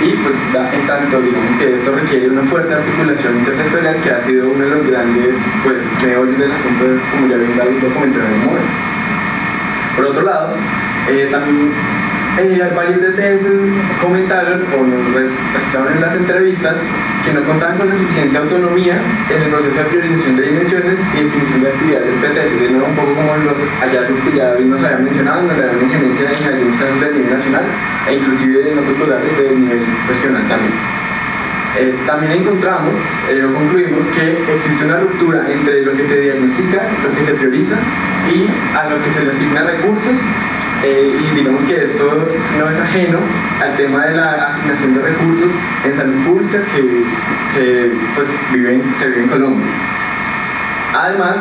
Y pues en tanto, digamos que esto requiere una fuerte articulación intersectorial, que ha sido uno de los grandes meollos del asunto, como ya bien David lo comentó en el modelo. Por otro lado, también varios DTS comentaron o nos registraron en las entrevistas que no contaban con la suficiente autonomía en el proceso de priorización de dimensiones y definición de actividades del PTS, de nuevo un poco como los hallazgos que ya David nos había mencionado, donde había una injerencia en algunos casos del nivel nacional e inclusive en otros lugares del nivel regional también. También encontramos o concluimos que existe una ruptura entre lo que se diagnostica, lo que se prioriza y a lo que se le asigna recursos, y digamos que esto no es ajeno al tema de la asignación de recursos en salud pública que se vive en Colombia. Además,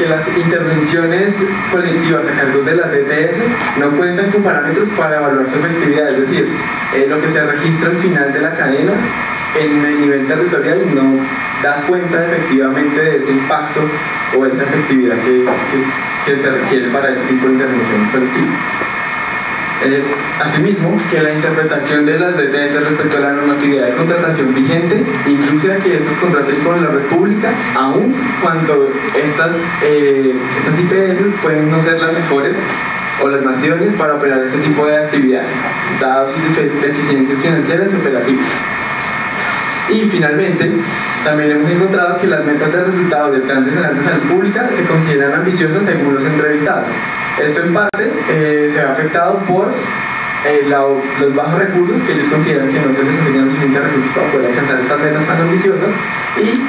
las intervenciones colectivas a cargo de las DTS no cuentan con parámetros para evaluar su efectividad, es decir, lo que se registra al final de la cadena en el nivel territorial no da cuenta efectivamente de ese impacto o esa efectividad que se requiere para este tipo de intervención colectiva. Asimismo, que la interpretación de las DTS respecto a la normatividad de contratación vigente induce a que estas contraten con la red pública, aun cuando estas IPS pueden no ser las mejores o las más idóneas para operar este tipo de actividades, dadas sus deficiencias financieras y operativas. Y finalmente, también hemos encontrado que las metas de resultados del Plan Nacional de Salud Pública se consideran ambiciosas según los entrevistados. Esto en parte se ve afectado por los bajos recursos, que ellos consideran que no se les asignan los suficientes recursos para poder alcanzar estas metas tan ambiciosas, y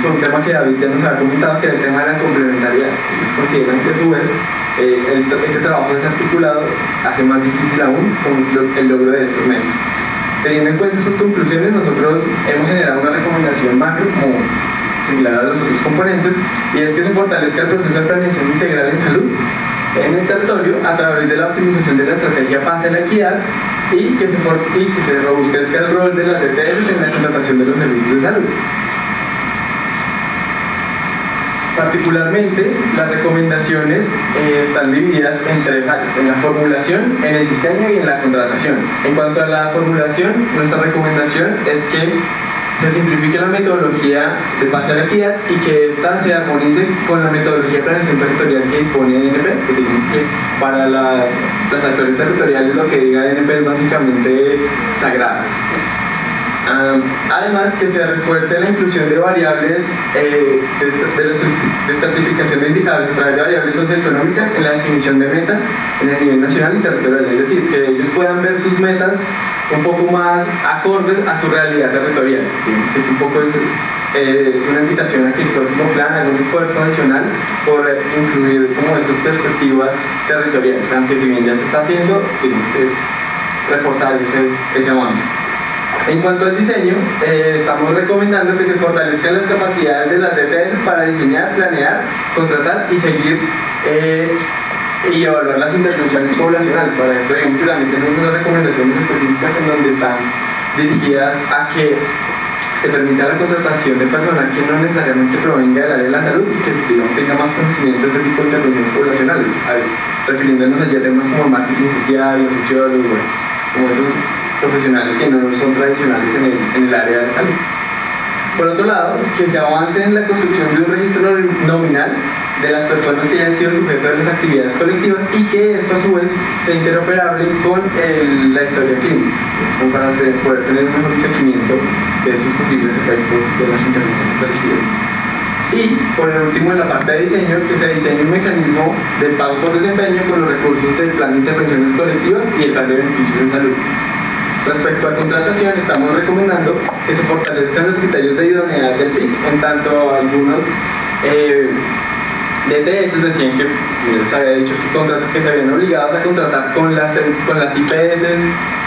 un tema que David ya nos había comentado, que es el tema de la complementariedad. Ellos consideran que a su vez este trabajo desarticulado hace más difícil aún el logro de estas metas. Teniendo en cuenta estas conclusiones, nosotros hemos generado una recomendación macro como similar a los otros componentes, y es que se fortalezca el proceso de planeación integral en salud en el territorio a través de la optimización de la estrategia base de la equidad, y que se robustezca el rol de las DTS en la contratación de los servicios de salud. Particularmente, las recomendaciones están divididas en tres áreas: en la formulación, en el diseño y en la contratación. En cuanto a la formulación, nuestra recomendación es que se simplifique la metodología de base a la equidad y que ésta se armonice con la metodología de planeación territorial que dispone DNP, que digamos que para los actores territoriales lo que diga DNP es básicamente sagrado. Además, que se refuerce la inclusión de variables de estratificación de indicadores a través de variables socioeconómicas en la definición de metas en el nivel nacional y territorial, es decir, que ellos puedan ver sus metas un poco más acordes a su realidad territorial. Digamos que es un poco es una invitación a que el próximo plan haga un esfuerzo adicional por incluir como estas perspectivas territoriales, aunque si bien ya se está haciendo, digamos que es reforzar ese avance. En cuanto al diseño, estamos recomendando que se fortalezcan las capacidades de las DTS para diseñar, planear, contratar y seguir y evaluar las intervenciones poblacionales. Para esto, digamos que también tenemos unas recomendaciones específicas en donde están dirigidas a que se permita la contratación de personal que no necesariamente provenga del área de la salud y que, digamos, tenga más conocimiento de ese tipo de intervenciones poblacionales, refiriéndonos allí a temas como marketing social, los sociólogos, como esos profesionales que no son tradicionales en el área de la salud. Por otro lado, que se avance en la construcción de un registro nominal de las personas que hayan sido sujetos de las actividades colectivas y que esto a su vez sea interoperable con la historia clínica, como para poder tener un mejor seguimiento de esos posibles efectos de las intervenciones colectivas. Y por último, en la parte de diseño, que se diseñe un mecanismo de pago por desempeño con los recursos del plan de intervenciones colectivas y el plan de beneficios en salud. Respecto a contratación, estamos recomendando que se fortalezcan los criterios de idoneidad del PIC, en tanto algunos DTS decían que les había dicho que se habían obligados a contratar con las IPS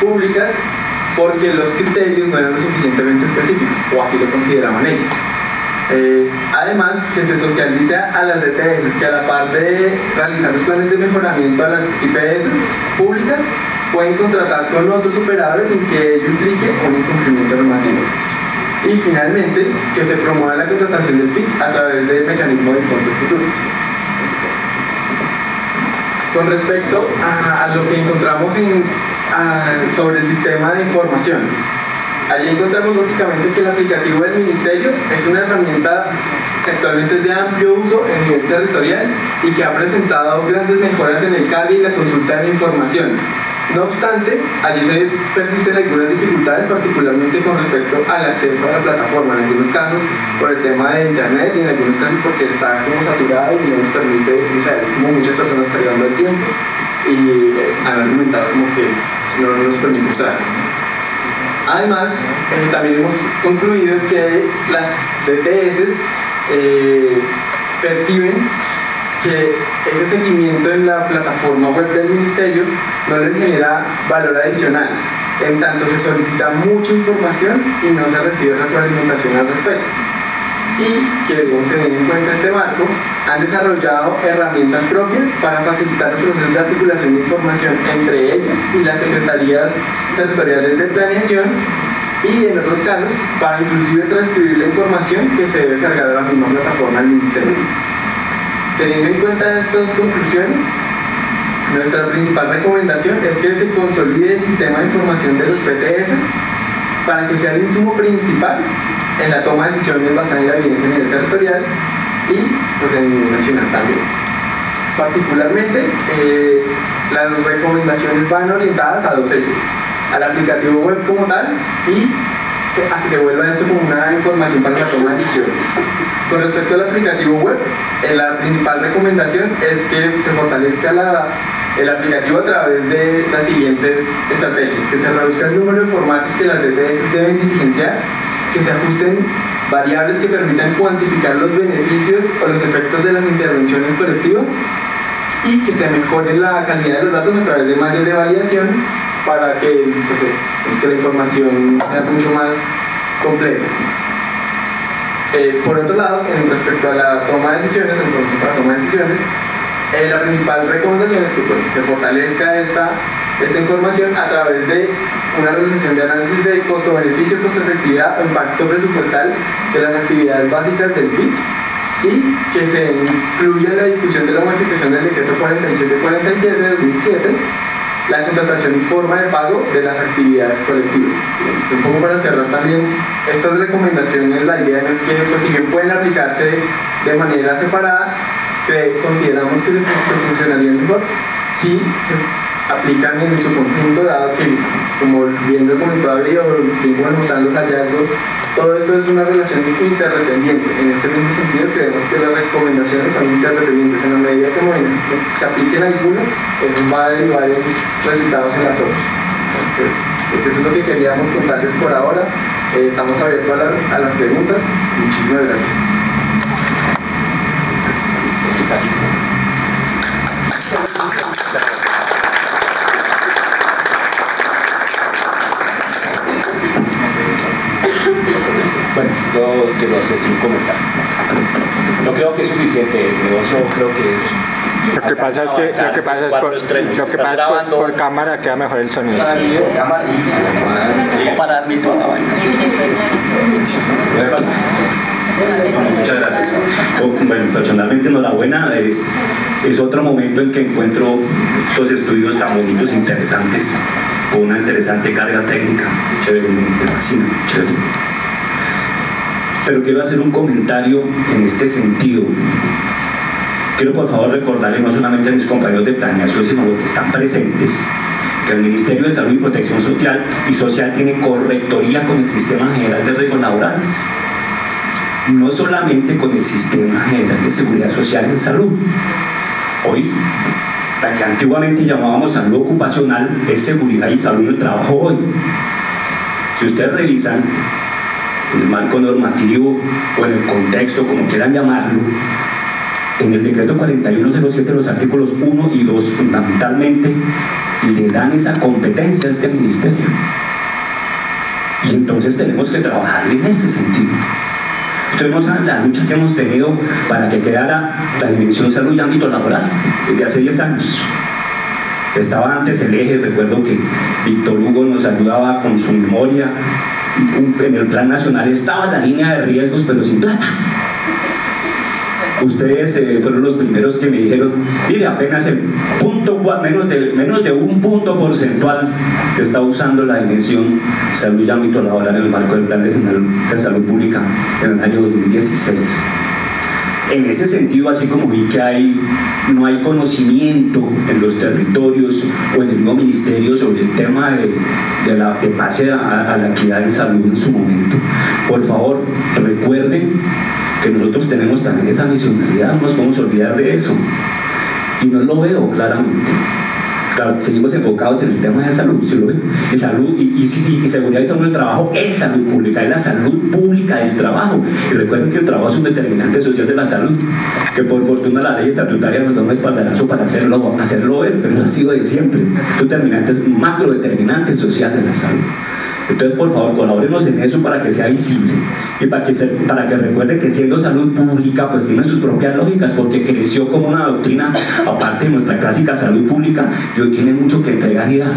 públicas porque los criterios no eran lo suficientemente específicos, o así lo consideraban ellos. Además, que se socializa a las DTS, que a la par de realizar los planes de mejoramiento a las IPS públicas, pueden contratar con otros operadores sin que ello implique un incumplimiento normativo. Y finalmente, que se promueva la contratación del PIC a través del mecanismo de vigencias futuras. Con respecto a lo que encontramos sobre el sistema de información, allí encontramos básicamente que el aplicativo del Ministerio es una herramienta que actualmente es de amplio uso en nivel territorial y que ha presentado grandes mejoras en el cargue y la consulta de la información. No obstante, allí persisten algunas dificultades, particularmente con respecto al acceso a la plataforma, en algunos casos por el tema de internet y en algunos casos porque está como saturada y no nos permite, o sea, como muchas personas cargando el tiempo y han argumentado como que no nos permite entrar. Además, también hemos concluido que las DTS perciben que ese seguimiento en la plataforma web del Ministerio no les genera valor adicional, en tanto se solicita mucha información y no se recibe retroalimentación al respecto. Y que, debemos tener en cuenta este marco, han desarrollado herramientas propias para facilitar los procesos de articulación de información entre ellos y las secretarías territoriales de planeación, y en otros casos para inclusive transcribir la información que se debe cargar a la misma plataforma del Ministerio. Teniendo en cuenta estas conclusiones, nuestra principal recomendación es que se consolide el sistema de información de los PTS para que sea el insumo principal en la toma de decisiones basada en la evidencia a nivel territorial y pues, a nivel nacional también. Particularmente, las recomendaciones van orientadas a dos ejes: al aplicativo web como tal y a que se vuelva esto como una información para la toma de decisiones. Con respecto al aplicativo web, la principal recomendación es que se fortalezca el aplicativo a través de las siguientes estrategias: que se reduzca el número de formatos que las DTS deben diligenciar, que se ajusten variables que permitan cuantificar los beneficios o los efectos de las intervenciones colectivas, y que se mejore la calidad de los datos a través de mallas de validación para que la información sea mucho más completa. Por otro lado, respecto a la toma de decisiones, la información para toma de decisiones, la principal recomendación es que se fortalezca esta información a través de una realización de análisis de costo-beneficio, costo-efectividad o impacto presupuestal de las actividades básicas del PIC, y que se incluya en la discusión de la modificación del decreto 4747 de 2007 la contratación y forma de pago de las actividades colectivas. Un poco para cerrar también estas recomendaciones, la idea es que pues, si bien pueden aplicarse de manera separada, consideramos que funcionarían mejor si se aplican en su conjunto, dado que, como bien lo comentó David, o bien como están los hallazgos, todo esto es una relación interdependiente. En este mismo sentido, creemos que las recomendaciones son interdependientes. En la medida que se apliquen algunas, eso va a derivar en resultados en las otras. Entonces, eso es lo que queríamos contarles por ahora. Estamos abiertos a las preguntas. Muchísimas gracias. Bueno, yo quiero hacer un comentario. No creo que es suficiente, yo creo que es... Lo que pasa es que por cámara queda mejor el sonido. Cámara, para darme toda la vaina. Muchas gracias. Bueno, personalmente enhorabuena, es otro momento en que encuentro estos estudios tan bonitos, interesantes, con una interesante carga técnica. Chévere, me fascina, chévere. Pero quiero hacer un comentario en este sentido. Quiero por favor recordarle no solamente a mis compañeros de planeación, sino a los que están presentes, que el Ministerio de Salud y Protección Social tiene correctoría con el Sistema General de Riesgos Laborales, no solamente con el Sistema General de Seguridad Social en Salud. Hoy La que antiguamente llamábamos salud ocupacional es seguridad y salud del trabajo hoy. Si ustedes revisan en el marco normativo o en el contexto, como quieran llamarlo, en el decreto 4107 los artículos 1 y 2 fundamentalmente le dan esa competencia a este ministerio. Y entonces tenemos que trabajar en ese sentido. Ustedes no saben la lucha que hemos tenido para que quedara la dimensión salud y ámbito laboral desde hace 10 años. Estaba antes el eje, recuerdo que Víctor Hugo nos ayudaba con su memoria. En el plan nacional estaba la línea de riesgos, pero sin plata. Ustedes fueron los primeros que me dijeron, mire, apenas el menos de un punto porcentual está usando la dimensión salud y ámbito laboral en el marco del plan de salud pública en el año 2016. En ese sentido, así como vi que no hay conocimiento en los territorios o en el mismo ministerio sobre el tema de pase a la equidad en salud en su momento, por favor, recuerden que nosotros tenemos también esa misionalidad, no nos podemos olvidar de eso. Y no lo veo claramente. Claro, seguimos enfocados en el tema de salud, ¿sí lo ven? Y salud y seguridad y salud del trabajo es salud pública, es la salud pública del trabajo. Y recuerden que el trabajo es un determinante social de la salud, que por fortuna la ley estatutaria nos da un espaldarazo para hacerlo ver, pero eso ha sido de siempre. Es un macro determinante social de la salud. Entonces, por favor, colabórenos en eso para que sea visible y para que recuerde que siendo salud pública, pues tiene sus propias lógicas, porque creció como una doctrina, aparte de nuestra clásica salud pública, y hoy tiene mucho que entregar y dar.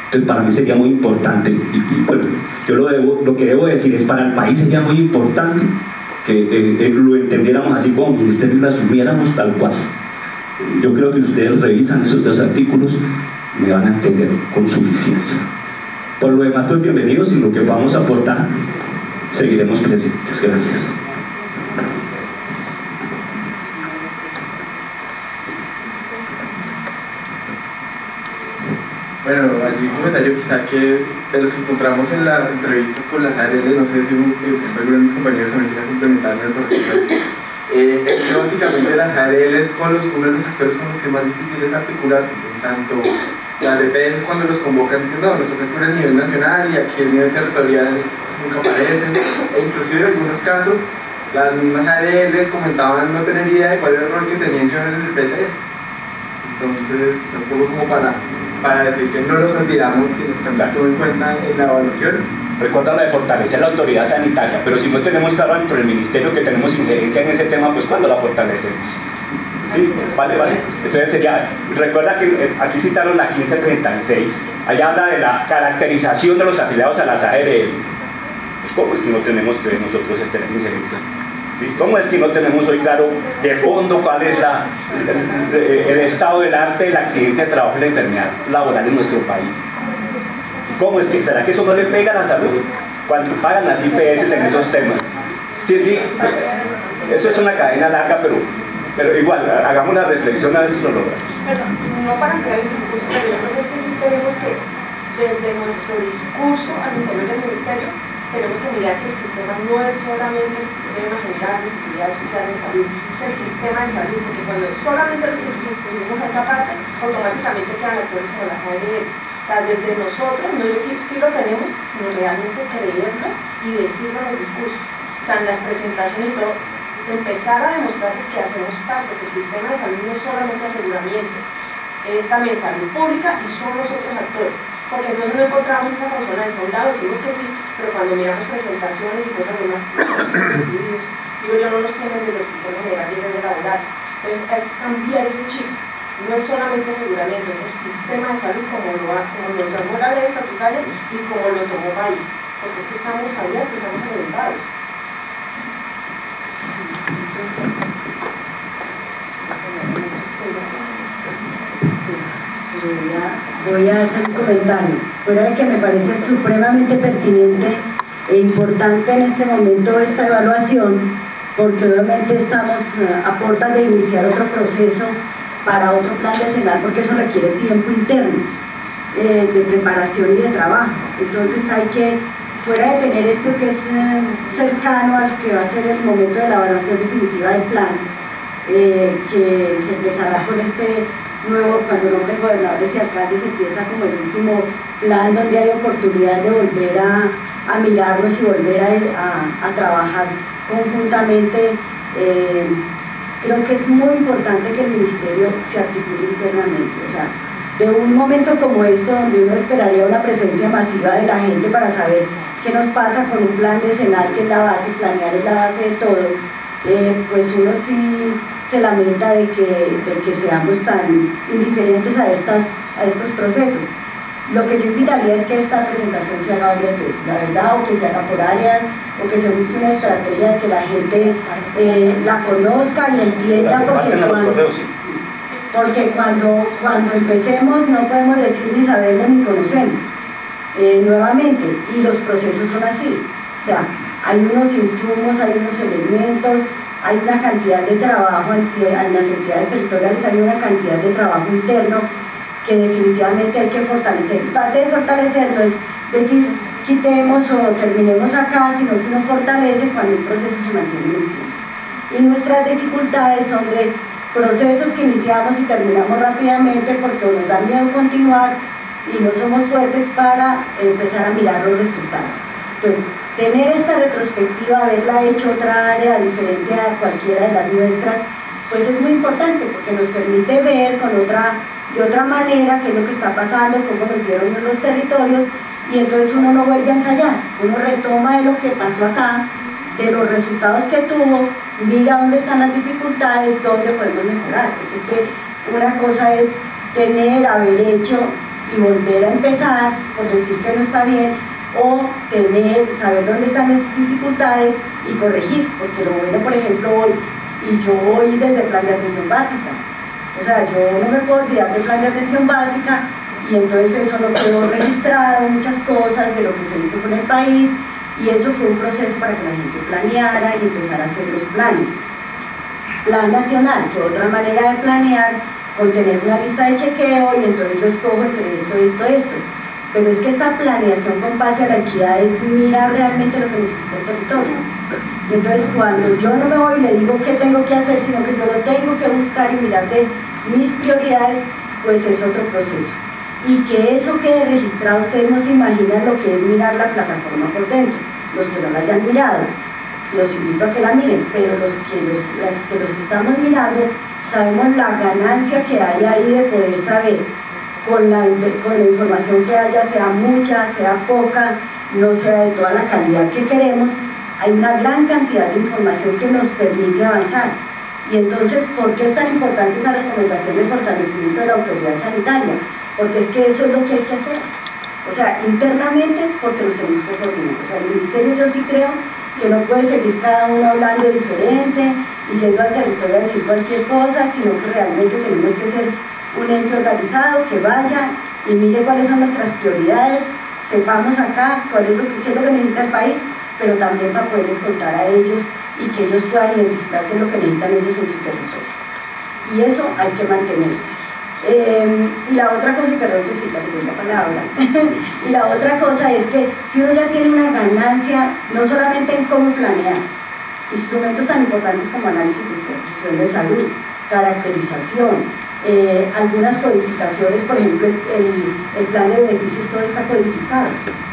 Entonces, para mí sería muy importante, y bueno, yo lo que debo decir es, para el país sería muy importante que lo entendiéramos así como ministerio y lo asumiéramos tal cual. Yo creo que ustedes revisan esos dos artículos, me van a entender con suficiencia. Por lo demás, pues bienvenidos, y lo que vamos a aportar seguiremos presentes. Gracias. Bueno, allí un comentario quizá que de lo que encontramos en las entrevistas con las ARL, no sé si alguno de mis compañeros también quiera complementarme el torneo. Es que básicamente las ARL es uno de los actores con los que más difícil es articularse, por tanto las EPS cuando los convocan dicen no, nos toca por el nivel nacional y aquí el nivel territorial nunca aparece, e inclusive en algunos casos las mismas ARLs comentaban no tener idea de cuál era el rol que tenían yo en el PTS. Entonces es un poco como para decir que no los olvidamos y nos tendrán en cuenta en la evaluación. Recuerda la de fortalecer la autoridad sanitaria, pero si no tenemos claro dentro del ministerio que tenemos injerencia en ese tema, pues ¿cuándo la fortalecemos? Sí, vale. Entonces sería, recuerda que aquí citaron la 1536, allá habla de la caracterización de los afiliados a las ARL. Pues ¿cómo es que no tenemos que nosotros en tener injerencia? ¿Sí? ¿Cómo es que no tenemos hoy claro de fondo cuál es el estado del arte del accidente de trabajo y la enfermedad laboral en nuestro país? ¿Cómo es que? ¿Será que eso no le pega a la salud? Cuando pagan las IPS en esos temas. Sí, eso es una cadena larga, pero igual, hagamos la reflexión a ver si lo logramos. Perdón, no para ampliar el discurso, pero yo creo que es que sí tenemos que, desde nuestro discurso al interior del ministerio, tenemos que mirar que el sistema no es solamente el sistema general de seguridad social de salud, es el sistema de salud, porque cuando solamente nos circunscribimos a esa parte, automáticamente quedan actores como las ARL. O sea, desde nosotros, no es decir sí lo tenemos, sino realmente creerlo y decirlo en el discurso. O sea, en las presentaciones y todo, empezar a demostrarles que hacemos parte, que el sistema de salud no es solamente aseguramiento, es también salud pública y son los otros actores. Porque entonces no encontramos esa consonancia. A un lado decimos que sí, pero cuando miramos presentaciones y cosas demás, no estamos incluidos. Digo yo, no nos tienen desde el sistema general de redes laborales. Entonces es cambiar ese chip. No es solamente aseguramiento, es el sistema de salud como lo llamó la ley estatutaria y como lo tomó país. Porque es que estamos abiertos, estamos alimentados. Voy a hacer un comentario. Fuera de que me parece supremamente pertinente e importante en este momento esta evaluación, porque obviamente estamos a puertas de iniciar otro proceso para otro plan decenal, porque eso requiere tiempo interno de preparación y de trabajo. Entonces hay que, fuera de tener esto que es cercano al que va a ser el momento de la evaluación definitiva del plan, que se empezará con este nuevo, cuando nombren gobernadores y alcaldes, empieza como el último plan donde hay oportunidad de volver a mirarnos y volver a trabajar conjuntamente. Creo que es muy importante que el ministerio se articule internamente, o sea, de un momento como esto donde uno esperaría una presencia masiva de la gente para saber qué nos pasa con un plan decenal que es la base, planear es la base de todo, pues uno sí se lamenta de que seamos tan indiferentes a estos procesos. Lo que yo invitaría es que esta presentación se haga varias veces, la verdad, o que se haga por áreas, o que se busque una estrategia de que la gente la conozca y entienda, porque cuando empecemos no podemos decir ni sabemos ni conocemos nuevamente, y los procesos son así, o sea, hay unos insumos, hay unos elementos, hay una cantidad de trabajo en las entidades territoriales, hay una cantidad de trabajo interno que definitivamente hay que fortalecer. Y parte de fortalecer no es decir quitemos o terminemos acá, sino que uno fortalece cuando un proceso se mantiene en el tiempo. Y nuestras dificultades son de procesos que iniciamos y terminamos rápidamente porque nos da miedo continuar y no somos fuertes para empezar a mirar los resultados. Entonces, tener esta retrospectiva, haberla hecho otra área diferente a cualquiera de las nuestras, pues es muy importante porque nos permite ver de otra manera qué es lo que está pasando, cómo nos vieron en los territorios, y entonces uno no vuelve a ensayar, uno retoma de lo que pasó acá, de los resultados que tuvo, mira dónde están las dificultades, dónde podemos mejorar, porque es que una cosa es haber hecho y volver a empezar por decir que no está bien, o saber dónde están las dificultades y corregir, porque lo bueno, por ejemplo, hoy, y yo voy desde el plan de atención básica, o sea, yo no me puedo olvidar del plan de atención básica, y entonces eso no quedó registrado, muchas cosas de lo que se hizo con el país, y eso fue un proceso para que la gente planeara y empezara a hacer los planes. Plan nacional, que otra manera de planear, con tener una lista de chequeo, y entonces yo escojo entre esto, pero es que esta planeación con base a la equidad es mirar realmente lo que necesita el territorio. Y entonces cuando yo no me voy y le digo qué tengo que hacer, sino que yo lo tengo que buscar y mirar de mis prioridades, pues es otro proceso. Y que eso quede registrado, ustedes no se imaginan lo que es mirar la plataforma por dentro. Los que no la hayan mirado, los invito a que la miren, pero los que los estamos mirando, sabemos la ganancia que hay ahí de poder saber con la información que haya, sea mucha, sea poca, no sea de toda la calidad que queremos, hay una gran cantidad de información que nos permite avanzar. Y entonces, ¿por qué es tan importante esa recomendación de fortalecimiento de la autoridad sanitaria? Porque es que eso es lo que hay que hacer. O sea, internamente, porque nos tenemos que coordinar. O sea, el ministerio yo sí creo que no puede seguir cada uno hablando diferente y yendo al territorio a decir cualquier cosa, sino que realmente tenemos que ser un ente organizado que vaya y mire cuáles son nuestras prioridades, sepamos acá qué es lo que necesita el país, pero también para poderles contar a ellos y que ellos puedan identificar qué es lo que necesitan ellos en su territorio. Y eso hay que mantenerlo. Y la otra cosa, y perdón que sí, le doy la palabra, y la otra cosa es que si uno ya tiene una ganancia, no solamente en cómo planear, instrumentos tan importantes como análisis de institución de salud, caracterización, algunas codificaciones, por ejemplo el plan de beneficios, todo está codificado.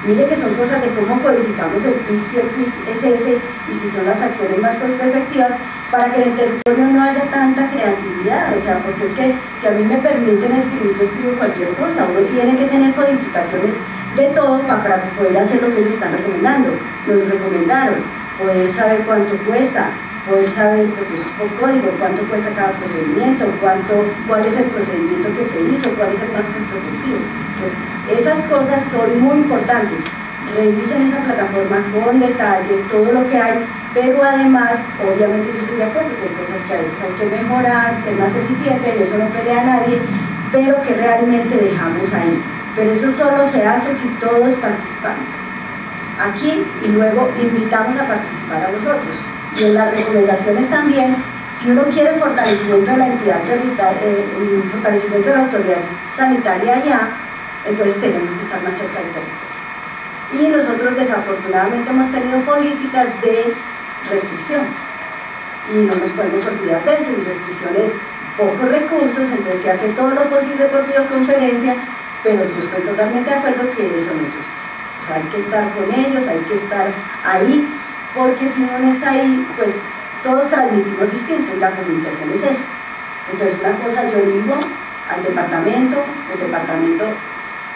Mire que son cosas de cómo codificamos el PIC, si el PIC es ese y si son las acciones más costo efectivas, para que en el territorio no haya tanta creatividad. O sea, porque es que si a mí me permiten escribir, yo escribo cualquier cosa. Uno tiene que tener codificaciones de todo para poder hacer lo que ellos están recomendando. Nos recomendaron poder saber cuánto cuesta, poder saber, porque eso es por código, cuánto cuesta cada procedimiento, cuál es el procedimiento que se hizo, cuál es el más costo efectivo. Entonces, esas cosas son muy importantes. Revisen esa plataforma con detalle, todo lo que hay, pero además, obviamente yo estoy de acuerdo que hay cosas que a veces hay que mejorar, ser más eficiente, en eso no pelea nadie, pero que realmente dejamos ahí. Pero eso solo se hace si todos participamos aquí y luego invitamos a participar a los otros. Y en las recomendaciones también, si uno quiere fortalecimiento de la entidad fortalecimiento de la autoridad sanitaria allá, entonces tenemos que estar más cerca del territorio. Y nosotros desafortunadamente hemos tenido políticas de restricción y no nos podemos olvidar de eso, y restricciones pocos recursos, entonces se hace todo lo posible por videoconferencia, pero yo estoy totalmente de acuerdo que eso no es suficiente. O sea, hay que estar con ellos, hay que estar ahí, porque si uno no está ahí, pues todos transmitimos distinto y la comunicación es eso. Entonces una cosa yo digo al departamento, el departamento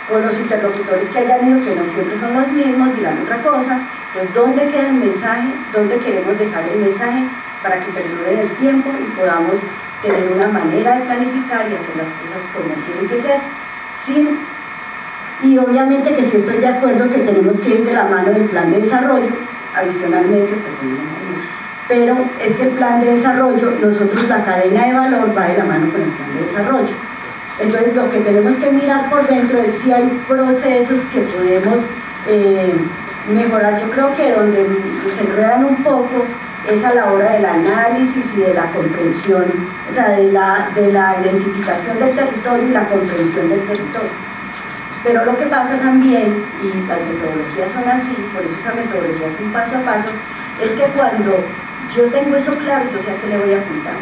con los interlocutores que hayan ido, que no siempre son los mismos, dirán otra cosa. Entonces, ¿dónde queda el mensaje? ¿Dónde queremos dejar el mensaje para que perdure en el tiempo y podamos tener una manera de planificar y hacer las cosas como tienen que ser? Y obviamente que sí estoy de acuerdo que tenemos que ir de la mano del plan de desarrollo, adicionalmente, pero es que el plan de desarrollo, nosotros la cadena de valor va de la mano con el plan de desarrollo. Entonces lo que tenemos que mirar por dentro es si hay procesos que podemos mejorar. Yo creo que donde se enredan un poco es a la hora del análisis y de la comprensión, o sea, de la identificación del territorio y la comprensión del territorio. Pero lo que pasa también, y las metodologías son así, por eso esa metodología es un paso a paso, es que cuando yo tengo eso claro, yo sé a qué le voy a apuntar.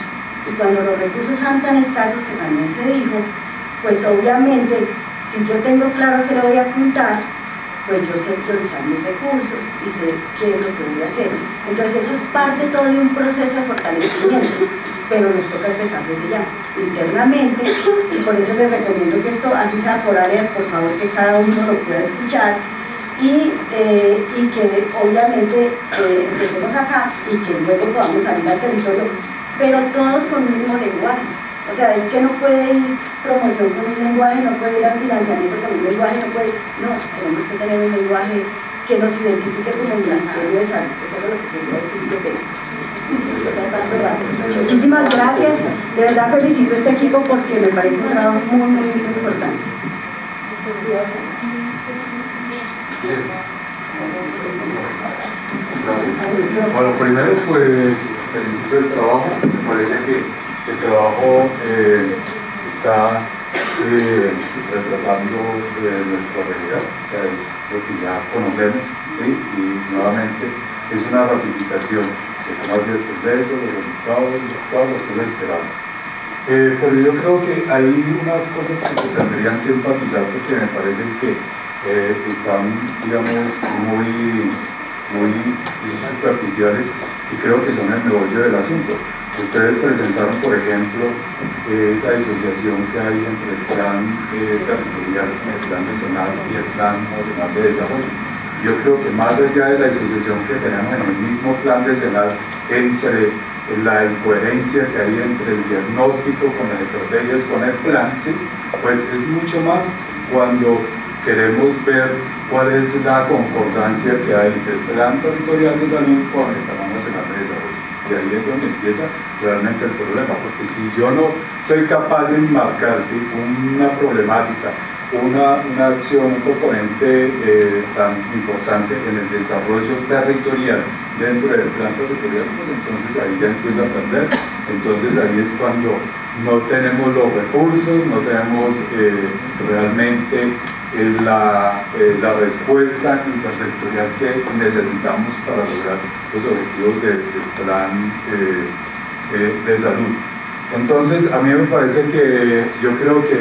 Y cuando los recursos son tan escasos, que también se dijo, pues obviamente, si yo tengo claro a qué le voy a apuntar, pues yo sé priorizar mis recursos y sé qué es lo que voy a hacer. Entonces eso es parte todo de un proceso de fortalecimiento, pero nos toca empezar desde ya, internamente, y por eso les recomiendo que esto, así sea por áreas, por favor, que cada uno lo pueda escuchar, y que obviamente empecemos acá y que luego podamos salir al territorio, pero todos con un mismo lenguaje. O sea, es que no puede ir promoción con un lenguaje, no puede ir al financiamiento con un lenguaje, no, tenemos que tener un lenguaje que nos identifique como Ministerio de Salud. Eso es lo que quería decir, qué pena. Muchísimas gracias, de verdad felicito a este equipo porque me parece un trabajo muy, muy, muy importante. Gracias. Bueno, primero pues felicito el trabajo, me parece que el trabajo está retratando nuestra realidad, o sea, es lo que ya conocemos, ¿sí? Y nuevamente es una ratificación de cómo ha sido el proceso, los resultados, todas las cosas esperadas. Pero yo creo que hay unas cosas que se tendrían que enfatizar porque me parecen que están, digamos, muy superficiales y creo que son el meollo del asunto. Ustedes presentaron, por ejemplo, esa disociación que hay entre el plan territorial, el plan decenal y el plan nacional de desarrollo. Yo creo que más allá de la disociación que tenemos en el mismo plan decenal entre la incoherencia que hay entre el diagnóstico con las estrategias, con el plan, ¿sí? Pues es mucho más cuando queremos ver cuál es la concordancia que hay entre el plan territorial de salud con el plan nacional de desarrollo. Y ahí es donde empieza realmente el problema, porque si yo no soy capaz de enmarcar una problemática, una acción, un componente tan importante en el desarrollo territorial dentro del plan territorial, pues entonces ahí ya empieza a perder. Entonces ahí es cuando no tenemos los recursos, no tenemos realmente la respuesta intersectorial que necesitamos para lograr los objetivos del plan de salud. Entonces, a mí me parece que yo creo que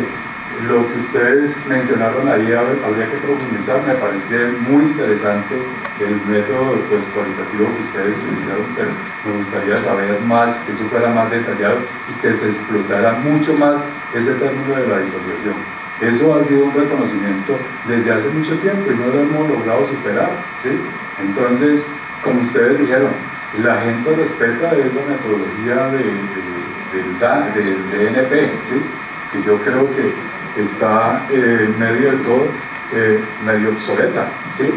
lo que ustedes mencionaron ahí habría que profundizar. Me parece muy interesante el método pues, cualitativo que ustedes utilizaron, pero me gustaría saber más, que eso fuera más detallado y que se explotara mucho más ese término de la disociación. Eso ha sido un reconocimiento desde hace mucho tiempo y no lo hemos logrado superar, ¿sí? Entonces, como ustedes dijeron, la gente respeta la metodología del DNP, ¿sí? Que yo creo que está medio del todo medio obsoleta, ¿sí?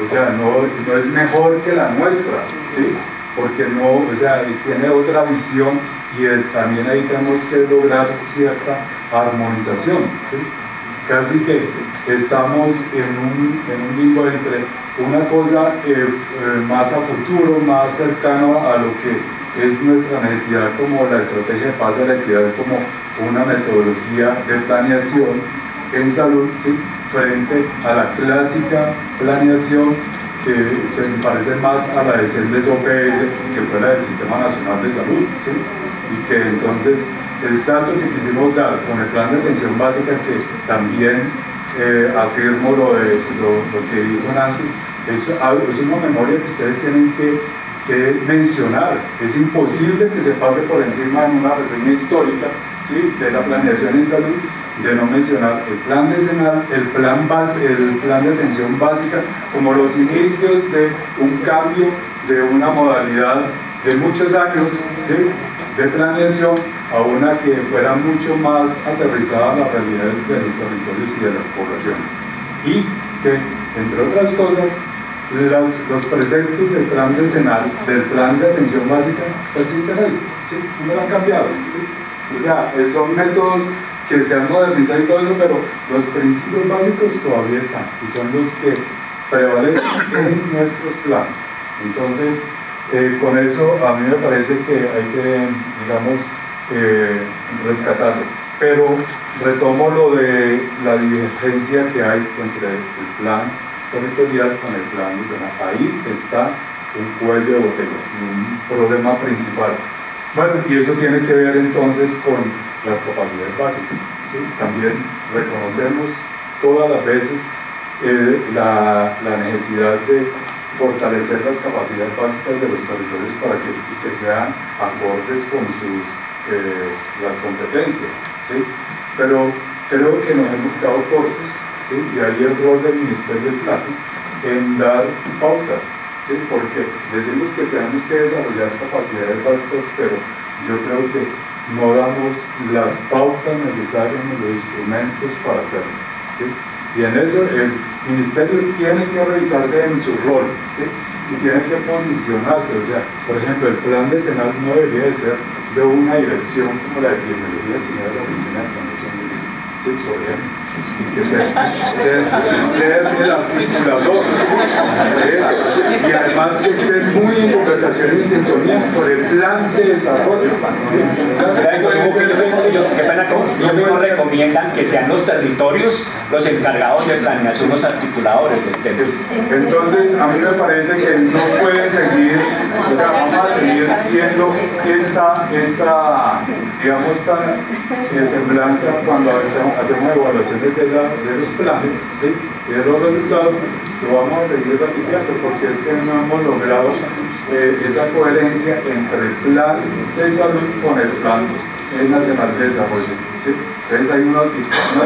O sea, no es mejor que la nuestra, ¿sí? Porque no, o sea, tiene otra visión y también ahí tenemos que lograr cierta armonización, ¿sí? Casi que estamos en un limbo entre una cosa más a futuro, más cercano a lo que es nuestra necesidad, como la estrategia de paz y la equidad, como una metodología de planeación en salud, ¿sí? Frente a la clásica planeación que se parece más a la de CENDES OPS, que fue la del Sistema Nacional de Salud, ¿sí? Y que entonces el salto que quisimos dar con el plan de atención básica, que también afirmo lo que dijo Nancy, es una memoria que ustedes tienen que mencionar. Es imposible que se pase por encima en una reseña histórica, ¿sí?, de la planeación en salud, de no mencionar el plan decenal, el plan de atención básica, como los inicios de un cambio de una modalidad de muchos años, ¿sí?, de planeación a una que fuera mucho más aterrizada a las realidades de los territorios y de las poblaciones, y que, entre otras cosas, los preceptos del plan decenal, del plan de atención básica, persisten ahí, ¿sí?, no lo han cambiado, ¿sí? O sea, son métodos que se han modernizado y todo eso, pero los principios básicos todavía están y son los que prevalecen en nuestros planes. Entonces, con eso a mí me parece que hay que, digamos, rescatarlo. Pero retomo lo de la divergencia que hay entre el plan territorial con el plan nacional. Ahí está un cuello de botella, un problema principal. Bueno, y eso tiene que ver entonces con las capacidades básicas, ¿sí? También reconocemos todas las veces la necesidad de fortalecer las capacidades básicas de los territorios para que sean acordes con las competencias, ¿sí? Pero creo que nos hemos quedado cortos, ¿sí? Y ahí el rol del Ministerio del Plan en dar pautas, ¿sí? Porque decimos que tenemos que desarrollar capacidades básicas, pero yo creo que no damos las pautas necesarias ni los instrumentos para hacerlo, ¿sí? Y en eso el Ministerio tiene que revisarse en su rol, ¿sí? Y tiene que posicionarse. O sea, por ejemplo, el plan decenal no debería de ser de una dirección como la epidemiología, sino de la oficina de planeación, ¿sí? Por ejemplo, y que ser el articulador, ¿sí? Y además que esté muy en conversación y en sintonía por el plan de desarrollo, ¿sí? O sea, ellos mismos recomiendan que sean los territorios los encargados de planeación, los articuladores del tema. Sí. Entonces, a mí me parece que no puede seguir, o sea, vamos a seguir viendo esta digamos, esta semblanza cuando hacemos evaluaciones de los planes, ¿sí?, y de los resultados, lo vamos a seguir ratificando, porque es que no hemos logrado esa coherencia entre el plan de salud con el plan nacional de desarrollo, ¿sí? Entonces hay unas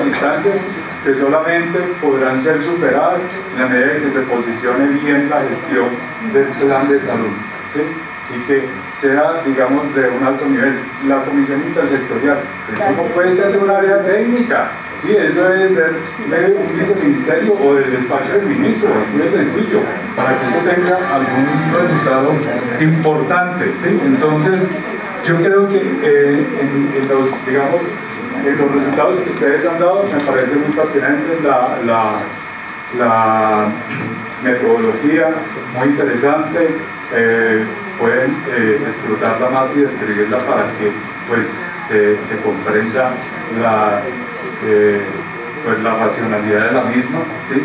distancias que solamente podrán ser superadas en la medida en que se posicione bien la gestión del plan de salud, ¿sí?, y que sea, digamos, de un alto nivel. La comisión intersectorial, eso no puede ser de un área técnica, ¿sí? Eso debe ser de un viceministerio o del despacho del ministro, así de sencillo, para que eso tenga algún resultado importante, ¿sí? Entonces, yo creo que en los resultados que ustedes han dado me parecen muy pertinentes, la metodología muy interesante, pueden explotarla más y describirla para que pues se comprenda la racionalidad de la misma, ¿sí?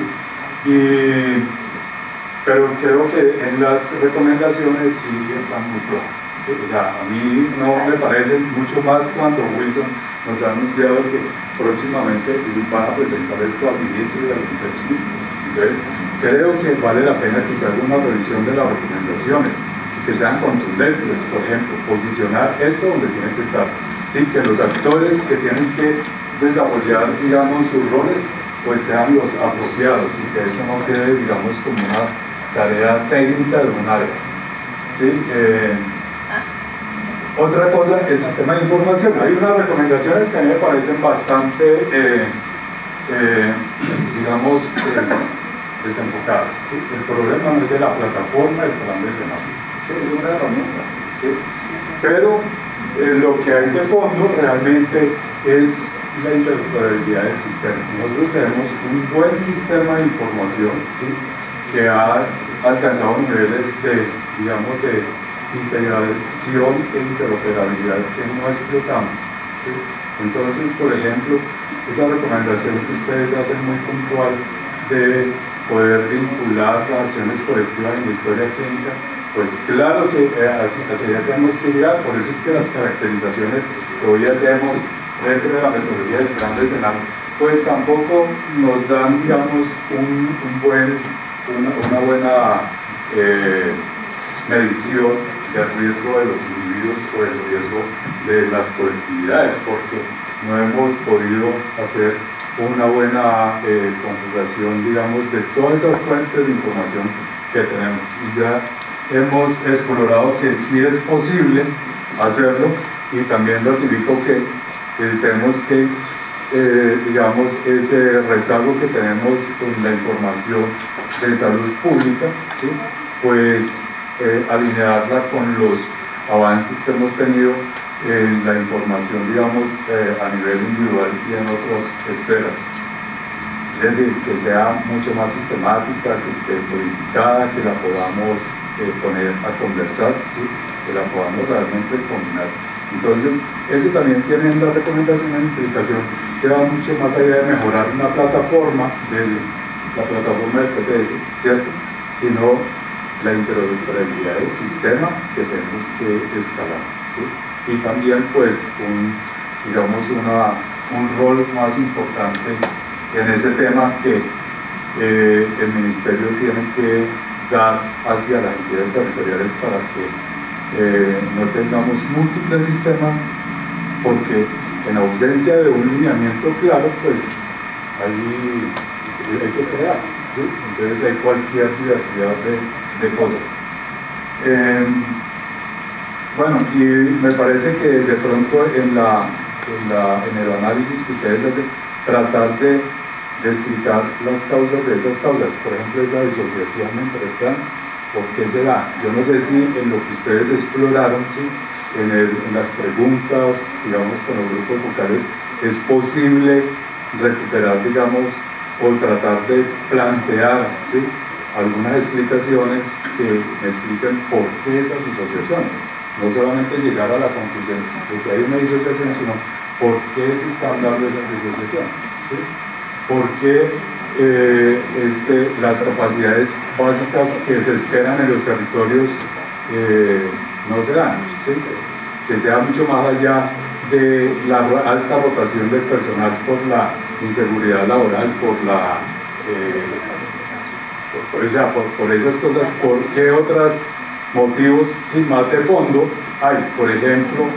Pero creo que en las recomendaciones sí están muy claras, ¿sí? O sea, a mí no me parece mucho más cuando Wilson nos ha anunciado que próximamente van a presentar esto al ministro y a los viceministros. Entonces, creo que vale la pena que se haga una revisión de las recomendaciones y que sean contundentes. Por ejemplo, posicionar esto donde tiene que estar, ¿sí? Que los actores que tienen que desarrollar, digamos, sus roles, pues sean los apropiados y que eso no quede, digamos, como una tarea técnica de un área, ¿sí? Otra cosa, el sistema de información. Hay unas recomendaciones que a mí me parecen bastante, digamos, desenfocadas, ¿sí? El problema no es de la plataforma del plan decenal, ¿sí? Es una herramienta, ¿sí? Pero lo que hay de fondo realmente es la interoperabilidad del sistema. Nosotros tenemos un buen sistema de información, ¿sí? Que ha alcanzado niveles de, digamos, de integración e interoperabilidad que no explotamos, ¿sí? Entonces, por ejemplo, esa recomendación que ustedes hacen muy puntual de poder vincular las acciones colectivas en la historia clínica, pues claro que hacia allá tenemos que llegar. Por eso es que las caracterizaciones que hoy hacemos dentro de la metodología del plan decenal, pues tampoco nos dan, digamos, una buena medición del riesgo de los individuos o del riesgo de las colectividades, porque no hemos podido hacer una buena conjugación, digamos, de todas esas fuentes de información que tenemos. Y ya hemos explorado que sí es posible hacerlo, y también ratifico que tenemos que, digamos, ese rezago que tenemos en la información de salud pública, ¿sí? Pues alinearla con los avances que hemos tenido en la información, digamos, a nivel individual y en otras esferas. Es decir, que sea mucho más sistemática, que esté codificada, que la podamos poner a conversar, ¿sí? Que la podamos realmente combinar. Entonces, eso también tiene en la recomendación una implicación que va mucho más allá de mejorar una plataforma, la plataforma del PTS, ¿cierto? Sino la interoperabilidad del sistema que tenemos que escalar, ¿sí? Y también, pues, digamos, un rol más importante en ese tema que el Ministerio tiene que dar hacia las entidades territoriales para que no tengamos múltiples sistemas, porque en ausencia de un lineamiento claro, pues hay que crear, ¿sí? Entonces hay cualquier diversidad de cosas. Bueno, y me parece que de pronto en el análisis que ustedes hacen, tratar de explicar las causas de esas causas, por ejemplo, esa disociación entre el plan, ¿por qué se da? Yo no sé si en lo que ustedes exploraron, ¿sí? en las preguntas, digamos, con los grupos vocales, es posible recuperar, digamos, o tratar de plantear, ¿sí? algunas explicaciones que me expliquen por qué esas disociaciones. No solamente llegar a la conclusión de que hay una disociación, sino por qué se están dando esas disociaciones, ¿sí? ¿Por qué las capacidades básicas que se esperan en los territorios no se dan, ¿sí? Que sea mucho más allá de la alta rotación del personal por la inseguridad laboral, por esas cosas? ¿Por qué otros motivos sin más de fondo hay? Por ejemplo,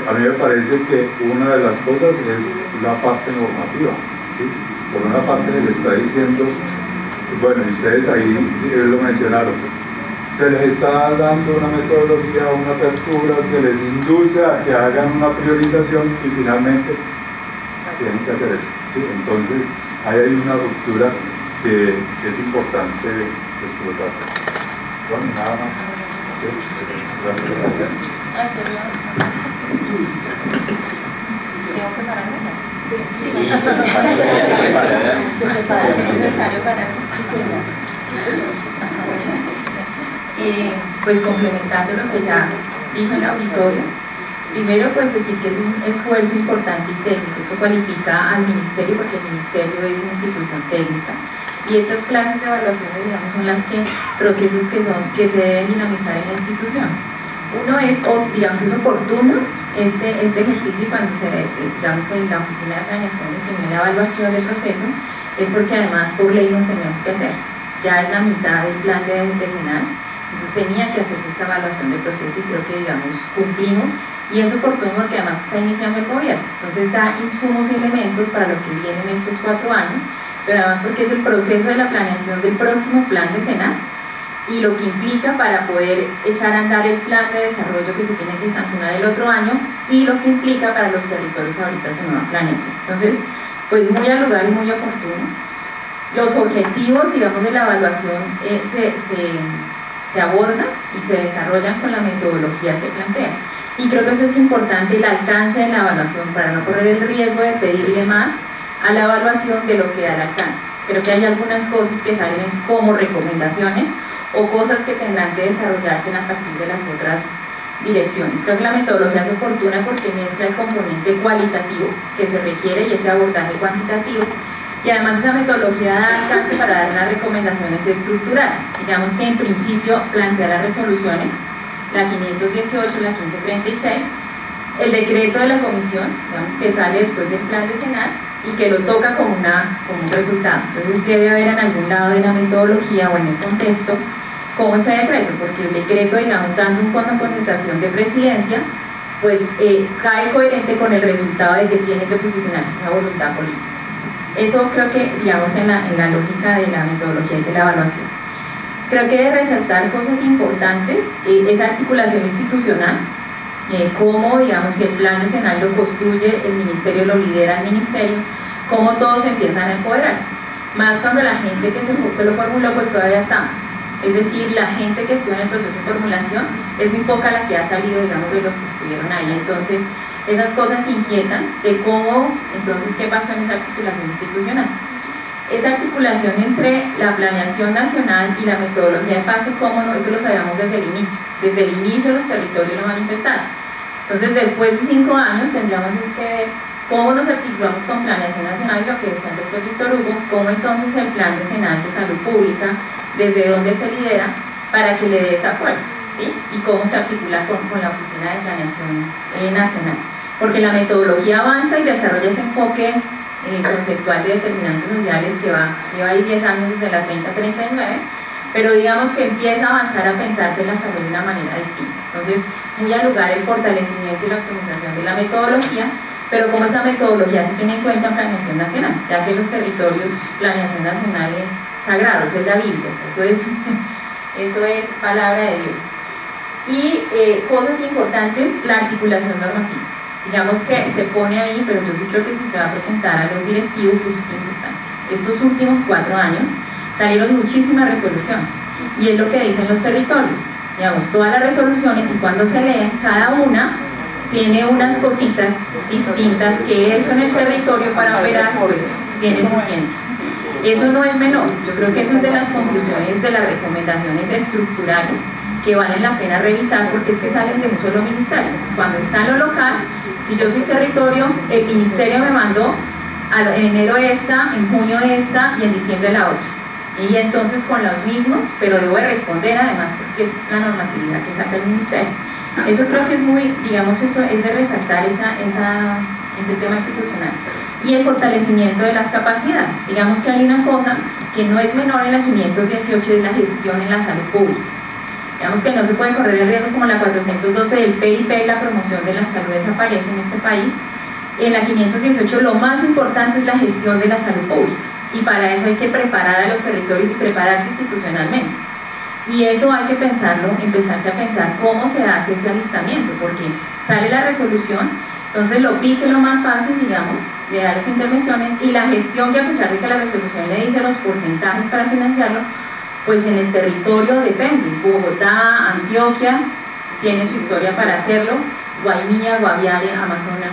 a mí me parece que una de las cosas es la parte normativa, ¿sí? Por una parte se le está diciendo, bueno, y ustedes ahí lo mencionaron, se les está dando una metodología, una apertura, se les induce a que hagan una priorización y finalmente tienen que hacer eso, ¿sí? Entonces ahí hay una ruptura que es importante explotar. Bueno, nada más. ¿Sí? Gracias. ¿Tengo que pararme? Sí. Pues complementando lo que ya dijo el auditorio, primero pues decir que es un esfuerzo importante y técnico. Esto cualifica al Ministerio porque el Ministerio es una institución técnica y estas clases de evaluaciones, digamos, son las procesos que se deben dinamizar en la institución. Uno es, digamos, es oportuno este ejercicio, y cuando digamos, en la oficina de planeación definió la evaluación del proceso, es porque además por ley nos teníamos que hacer. Ya es la mitad del plan decenal, entonces tenía que hacerse esta evaluación del proceso y creo que, digamos, cumplimos, y es oportuno porque además está iniciando el gobierno, entonces da insumos y elementos para lo que viene en estos 4 años, pero además porque es el proceso de la planeación del próximo plan decenal y lo que implica para poder echar a andar el plan de desarrollo que se tiene que sancionar el otro año y lo que implica para los territorios ahorita su nueva planeación. Entonces, pues muy al lugar y muy oportuno. Los objetivos, digamos, de la evaluación se abordan y se desarrollan con la metodología que plantean. Y creo que eso es importante, el alcance de la evaluación, para no correr el riesgo de pedirle más a la evaluación de lo que da el alcance. Creo que hay algunas cosas que salen como recomendaciones o cosas que tendrán que desarrollarse a partir de las otras direcciones. Creo que la metodología es oportuna porque mezcla el componente cualitativo que se requiere y ese abordaje cuantitativo, y además esa metodología da alcance para dar unas recomendaciones estructurales. Digamos que en principio plantea las resoluciones, la 518, la 1536, el decreto de la comisión, digamos que sale después del plan decenal y que lo toca como un resultado. Entonces debe haber en algún lado de la metodología o en el contexto cómo ese decreto, porque el decreto, digamos, dando una connotación de presidencia, pues cae coherente con el resultado de que tiene que posicionarse esa voluntad política. Eso creo que, digamos, en la lógica de la metodología y de la evaluación. Creo que de resaltar cosas importantes, esa articulación institucional, cómo, digamos, si el plan decenal lo construye el ministerio, lo lidera el ministerio, cómo todos empiezan a empoderarse. Más cuando la gente que lo formuló, pues todavía estamos. Es decir, la gente que estuvo en el proceso de formulación es muy poca la que ha salido, digamos, de los que estuvieron ahí. Entonces, esas cosas inquietan de cómo, entonces, qué pasó en esa articulación institucional. Esa articulación entre la planeación nacional y la metodología de pase, cómo no, eso lo sabíamos desde el inicio. Desde el inicio los territorios lo manifestaron. Entonces, después de 5 años tendríamos que ver cómo nos articulamos con planeación nacional y lo que decía el doctor Víctor Hugo, cómo entonces el plan decenal de salud pública, desde dónde se lidera para que le dé esa fuerza, ¿sí? Y cómo se articula con la Oficina de Planeación Nacional. Porque la metodología avanza y desarrolla ese enfoque conceptual de determinantes sociales que lleva ahí 10 años desde la 30-39, pero digamos que empieza a avanzar a pensarse la salud de una manera distinta. Entonces, muy al lugar el fortalecimiento y la optimización de la metodología, pero como esa metodología se tiene en cuenta en planeación nacional, ya que los territorios, planeación nacional es sagrado, eso es la Biblia, eso es palabra de Dios. Y cosas importantes, la articulación normativa. Digamos que se pone ahí, pero yo sí creo que si se va a presentar a los directivos, eso es importante. Estos últimos 4 años salieron muchísimas resoluciones, y es lo que dicen los territorios. Digamos, todas las resoluciones, y cuando se leen, cada una tiene unas cositas distintas, que eso en el territorio para operar, pues, tiene su ciencia. Eso no es menor, yo creo que eso es de las conclusiones de las recomendaciones estructurales que valen la pena revisar, porque es que salen de un solo ministerio. Entonces, cuando está en lo local, si yo soy territorio, el ministerio me mandó en enero esta, en junio esta y en diciembre la otra. Y entonces con los mismos, pero debo de responder además, porque es la normatividad que saca el ministerio. Eso creo que es muy, digamos, eso es de resaltar ese tema institucional. Y el fortalecimiento de las capacidades. Digamos que hay una cosa que no es menor en la 518 de la gestión en la salud pública. Digamos que no se puede correr el riesgo como la 412 del PIP, la promoción de la salud desaparece en este país. En la 518 lo más importante es la gestión de la salud pública, y para eso hay que preparar a los territorios y prepararse institucionalmente. Y eso hay que pensarlo, empezarse a pensar cómo se hace ese alistamiento, porque sale la resolución, entonces lo pique lo más fácil, digamos, le da las intervenciones, y la gestión, que a pesar de que la resolución le dice los porcentajes para financiarlo, pues en el territorio depende. Bogotá, Antioquia tiene su historia para hacerlo, Guainía, Guaviare, Amazonas,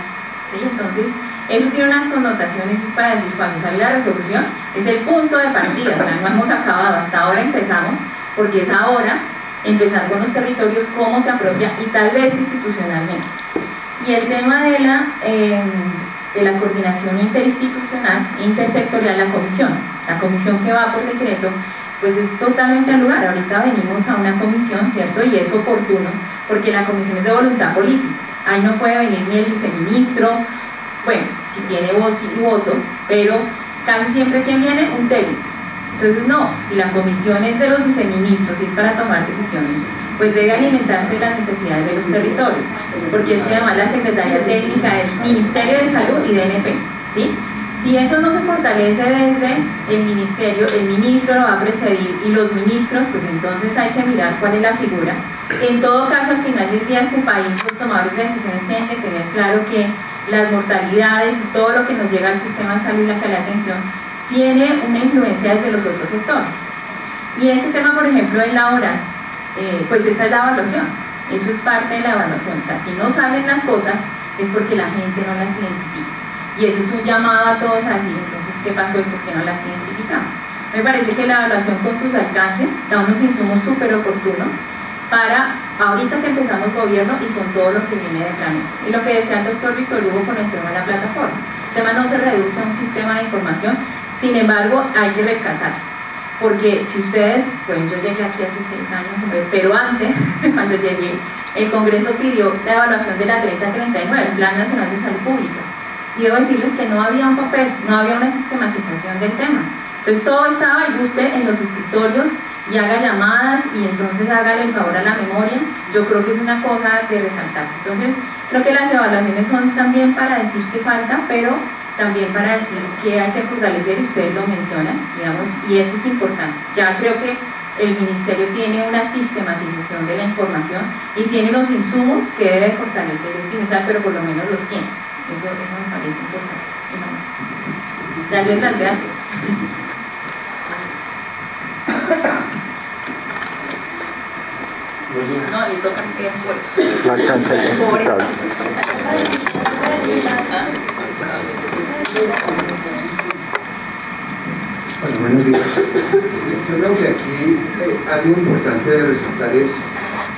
¿sí? Entonces eso tiene unas connotaciones, eso es para decir, cuando sale la resolución es el punto de partida, o sea, no hemos acabado, hasta ahora empezamos, porque es ahora empezar con los territorios, cómo se apropia, y tal vez institucionalmente. Y el tema de la coordinación interinstitucional, intersectorial, la comisión que va por decreto, pues es totalmente al lugar. Ahorita venimos a una comisión, ¿cierto? Y es oportuno, porque la comisión es de voluntad política. Ahí no puede venir ni el viceministro, bueno, si tiene voz y voto, pero casi siempre quien viene, un técnico. Entonces no, si la comisión es de los viceministros y es para tomar decisiones, pues debe alimentarse de las necesidades de los territorios, porque es que además la Secretaría Técnica es Ministerio de Salud y DNP, ¿sí? Si eso no se fortalece desde el ministerio, el ministro lo va a presidir, y los ministros, pues entonces hay que mirar cuál es la figura. En todo caso, al final del día, este país, los tomadores de decisiones tienen que tener claro que las mortalidades y todo lo que nos llega al sistema de salud y la calidad de atención tiene una influencia desde los otros sectores. Y este tema, por ejemplo, el laboral, pues esa es la evaluación, eso es parte de la evaluación. O sea, si no salen las cosas es porque la gente no las identifica. Y eso es un llamado a todos a decir, entonces, ¿qué pasó y por qué no las identificamos? Me parece que la evaluación con sus alcances da unos insumos súper oportunos para ahorita que empezamos gobierno y con todo lo que viene de planeación. Y lo que decía el doctor Víctor Hugo con el tema de la plataforma. El tema no se reduce a un sistema de información, sin embargo, hay que rescatar. porque si ustedes, bueno, yo llegué aquí hace 6 años, pero antes, cuando llegué, el Congreso pidió la evaluación de la 3039, el Plan Nacional de Salud Pública, y debo decirles que no había un papel, no había una sistematización del tema. Entonces todo estaba, y busque en los escritorios y haga llamadas y entonces hágale el favor a la memoria. Yo creo que es una cosa de resaltar. Entonces creo que las evaluaciones son también para decir que falta, pero también para decir que hay que fortalecer, y ustedes lo mencionan, digamos, y eso es importante. Ya creo que el Ministerio tiene una sistematización de la información y tiene los insumos que debe fortalecer y optimizar, pero por lo menos los tiene. Eso me parece importante. Y no, darles las gracias. No, le toca es por eso. No alcanza el tiempo. Por eso. Bueno, buenos días. Yo creo que aquí algo importante de resaltar es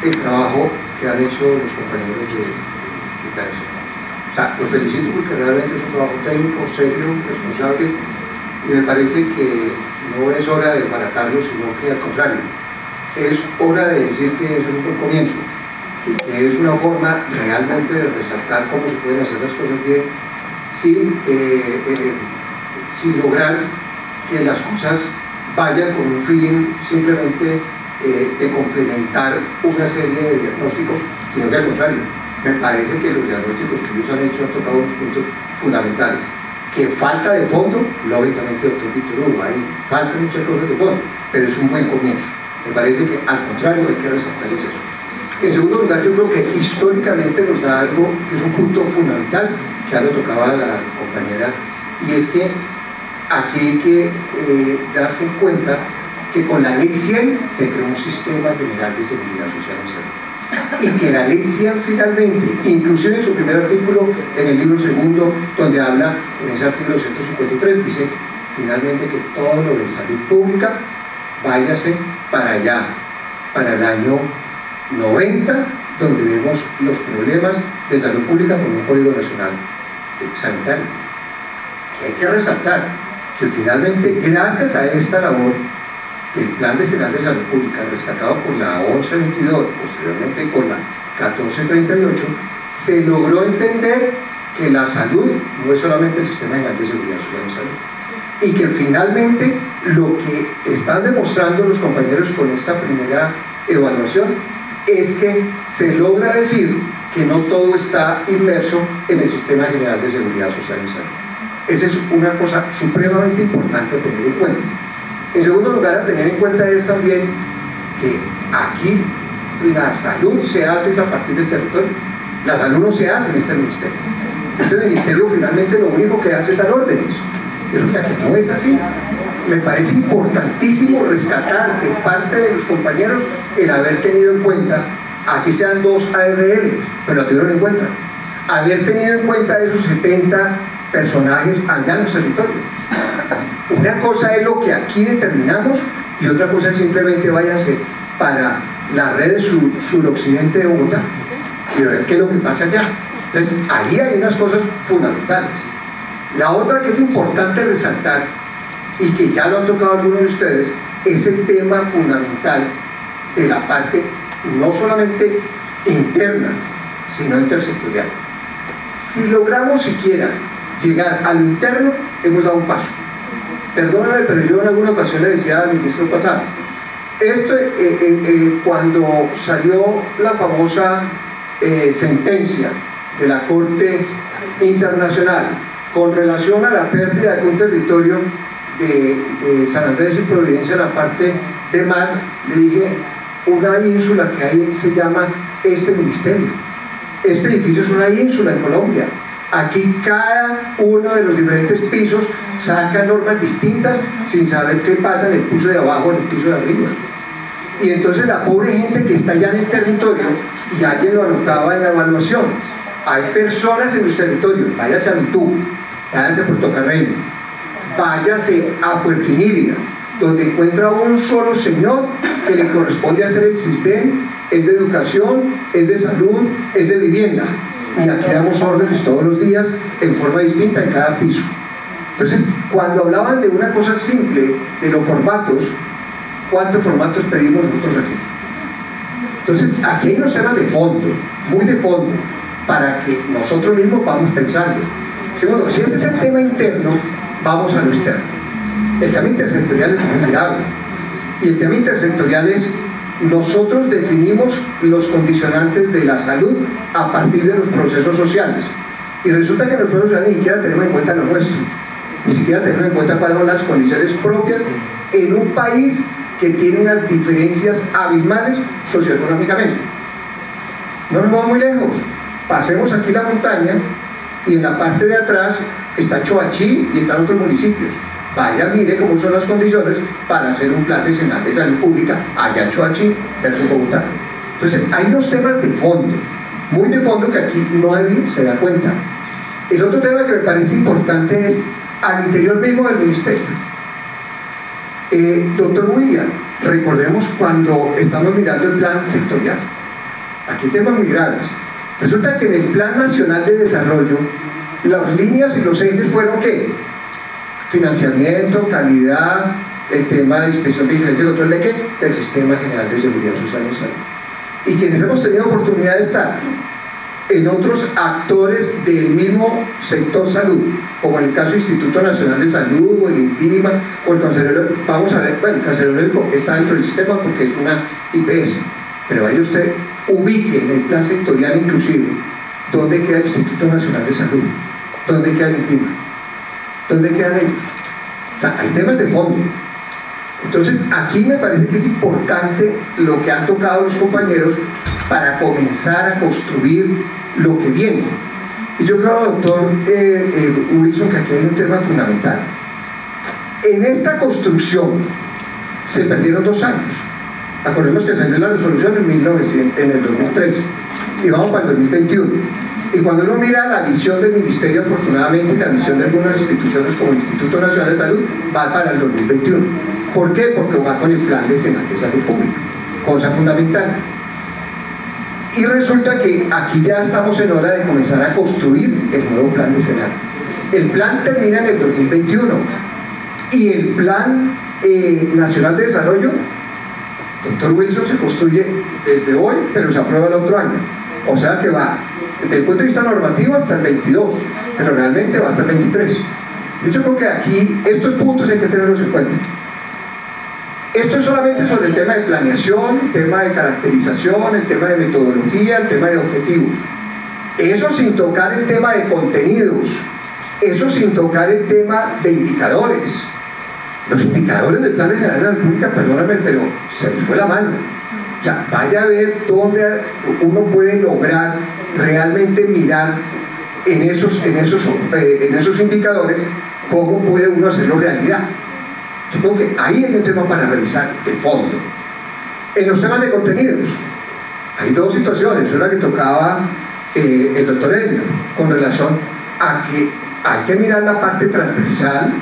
el trabajo que han hecho los compañeros de planeación. O sea, los felicito porque realmente es un trabajo técnico, serio, responsable, y me parece que no es hora de baratarlo, sino que al contrario, es hora de decir que eso es un buen comienzo y que es una forma realmente de resaltar cómo se pueden hacer las cosas bien sin lograr que las cosas vayan con un fin simplemente de complementar una serie de diagnósticos, sino que al contrario, me parece que los diagnósticos que ellos han hecho han tocado unos puntos fundamentales. Que falta de fondo, lógicamente, doctor Víctor Hugo, ahí faltan muchas cosas de fondo, pero es un buen comienzo. Me parece que al contrario hay que resaltar eso. En segundo lugar, yo creo que históricamente nos da algo que es un punto fundamental, que ya lo tocaba la compañera, y es que aquí hay que darse cuenta que con la ley 100 se creó un sistema general de seguridad social en salud. Y que la ley 100 finalmente, inclusive en su primer artículo, en el libro segundo, donde habla, en ese artículo 153, dice finalmente que todo lo de salud pública váyase para allá, para el año 90, donde vemos los problemas de salud pública con un Código Nacional Sanitario. Que hay que resaltar que finalmente, gracias a esta labor del Plan Decenal de Salud Pública, rescatado por la 1122, posteriormente con la 1438, se logró entender que la salud no es solamente el Sistema General de Seguridad Social en Salud, y que finalmente lo que están demostrando los compañeros con esta primera evaluación es que se logra decir que no todo está inmerso en el Sistema General de Seguridad Social en Salud. Esa es una cosa supremamente importante a tener en cuenta. En segundo lugar, a tener en cuenta es también que aquí la salud se hace a partir del territorio. La salud no se hace en este ministerio. Este ministerio finalmente lo único que hace es dar órdenes. Pero que no es así. Me parece importantísimo rescatar de parte de los compañeros el haber tenido en cuenta, así sean 2 ARL, pero lo tuvieron en cuenta, haber tenido en cuenta esos 70 personajes allá en los territorios. Una cosa es lo que aquí determinamos y otra cosa es simplemente váyanse para la red suroccidente de Bogotá y ver qué es lo que pasa allá. Entonces, ahí hay unas cosas fundamentales. La otra que es importante resaltar y que ya lo han tocado algunos de ustedes es el tema fundamental de la parte no solamente interna, sino intersectorial. Si logramos siquiera llegar al interno, hemos dado un paso. Perdóname, pero yo en alguna ocasión le decía al ministro pasado, esto cuando salió la famosa sentencia de la Corte Internacional con relación a la pérdida de un territorio de San Andrés y Providencia en la parte de mar, le dije, una ínsula que hay se llama este ministerio. Este edificio es una ínsula en Colombia. Aquí cada uno de los diferentes pisos saca normas distintas sin saber qué pasa en el piso de abajo o en el piso de arriba. Y entonces la pobre gente que está allá en el territorio, y alguien lo anotaba en la evaluación, hay personas en los territorios, váyase a Mitú, váyase a Puerto Carreño, váyase a Puerquinírida, donde encuentra un solo señor que le corresponde hacer el CISBEN, es de educación, es de salud, es de vivienda. Y aquí damos órdenes todos los días en forma distinta en cada piso. Entonces, cuando hablaban de una cosa simple, de los formatos, ¿cuántos formatos pedimos nosotros aquí? Entonces, aquí hay unos temas de fondo, muy de fondo, para que nosotros mismos vamos pensando. Segundo, si ese es el tema interno, vamos a lo externo. El tema intersectorial es muy grave. Y el tema intersectorial es, nosotros definimos los condicionantes de la salud a partir de los procesos sociales. Y resulta que los procesos sociales ni siquiera tenemos en cuenta lo nuestro. Ni siquiera tenemos en cuenta cuáles son las condiciones propias en un país que tiene unas diferencias abismales socioeconómicamente. No nos vamos muy lejos. Pasemos aquí la montaña y en la parte de atrás está Choachí y están otros municipios. Vaya, mire cómo son las condiciones para hacer un plan decenal de salud pública allá en Choachí versus Bogotá. Entonces, hay unos temas de fondo, muy de fondo, que aquí nadie se da cuenta. El otro tema que me parece importante es al interior mismo del ministerio. Doctor William, recordemos cuando estamos mirando el plan sectorial. Aquí hay temas muy graves. Resulta que en el Plan Nacional de Desarrollo, las líneas y los ejes fueron ¿qué? Financiamiento, calidad, el tema de inspección, vigilancia y control de ¿qué? Del Sistema General de Seguridad Social y Salud. Y quienes hemos tenido oportunidad de estar en otros actores del mismo sector salud, como en el caso del Instituto Nacional de Salud, o el INVIMA, o el Cancerbero, vamos a ver, bueno, el Cancerbero está dentro del sistema porque es una IPS, pero ahí usted ubique en el plan sectorial inclusive dónde queda el Instituto Nacional de Salud, dónde queda el INVIMA, dónde quedan ellos. O sea, hay temas de fondo. Entonces, aquí me parece que es importante lo que han tocado los compañeros para comenzar a construir lo que viene. Y yo creo, doctor Wilson, que aquí hay un tema fundamental. En esta construcción se perdieron 2 años. Acordemos que salió la resolución en el 2013 y vamos para el 2021. Y cuando uno mira la visión del ministerio, afortunadamente, y la visión de algunas instituciones como el Instituto Nacional de Salud, va para el 2021. ¿Por qué? Porque va con el Plan Decenal de Salud Pública, cosa fundamental. Y resulta que aquí ya estamos en hora de comenzar a construir el nuevo Plan Decenal. El plan termina en el 2021 y el Plan Nacional de Desarrollo, doctor Wilson, se construye desde hoy, pero se aprueba el otro año. O sea que va desde el punto de vista normativo hasta el 22, pero realmente va hasta el 23. Yo creo que aquí estos puntos hay que tenerlos en cuenta. Esto es solamente sobre el tema de planeación, el tema de caracterización, el tema de metodología, el tema de objetivos. Eso sin tocar el tema de contenidos, eso sin tocar el tema de indicadores. Los indicadores del Plan Decenal de la República, perdóname, pero se les fue la mano. Ya, vaya a ver dónde uno puede lograr realmente mirar en esos indicadores cómo puede uno hacerlo realidad. Yo creo que ahí hay un tema para revisar de fondo. En los temas de contenidos hay 2 situaciones, una que tocaba el doctor Elio con relación a que hay que mirar la parte transversal,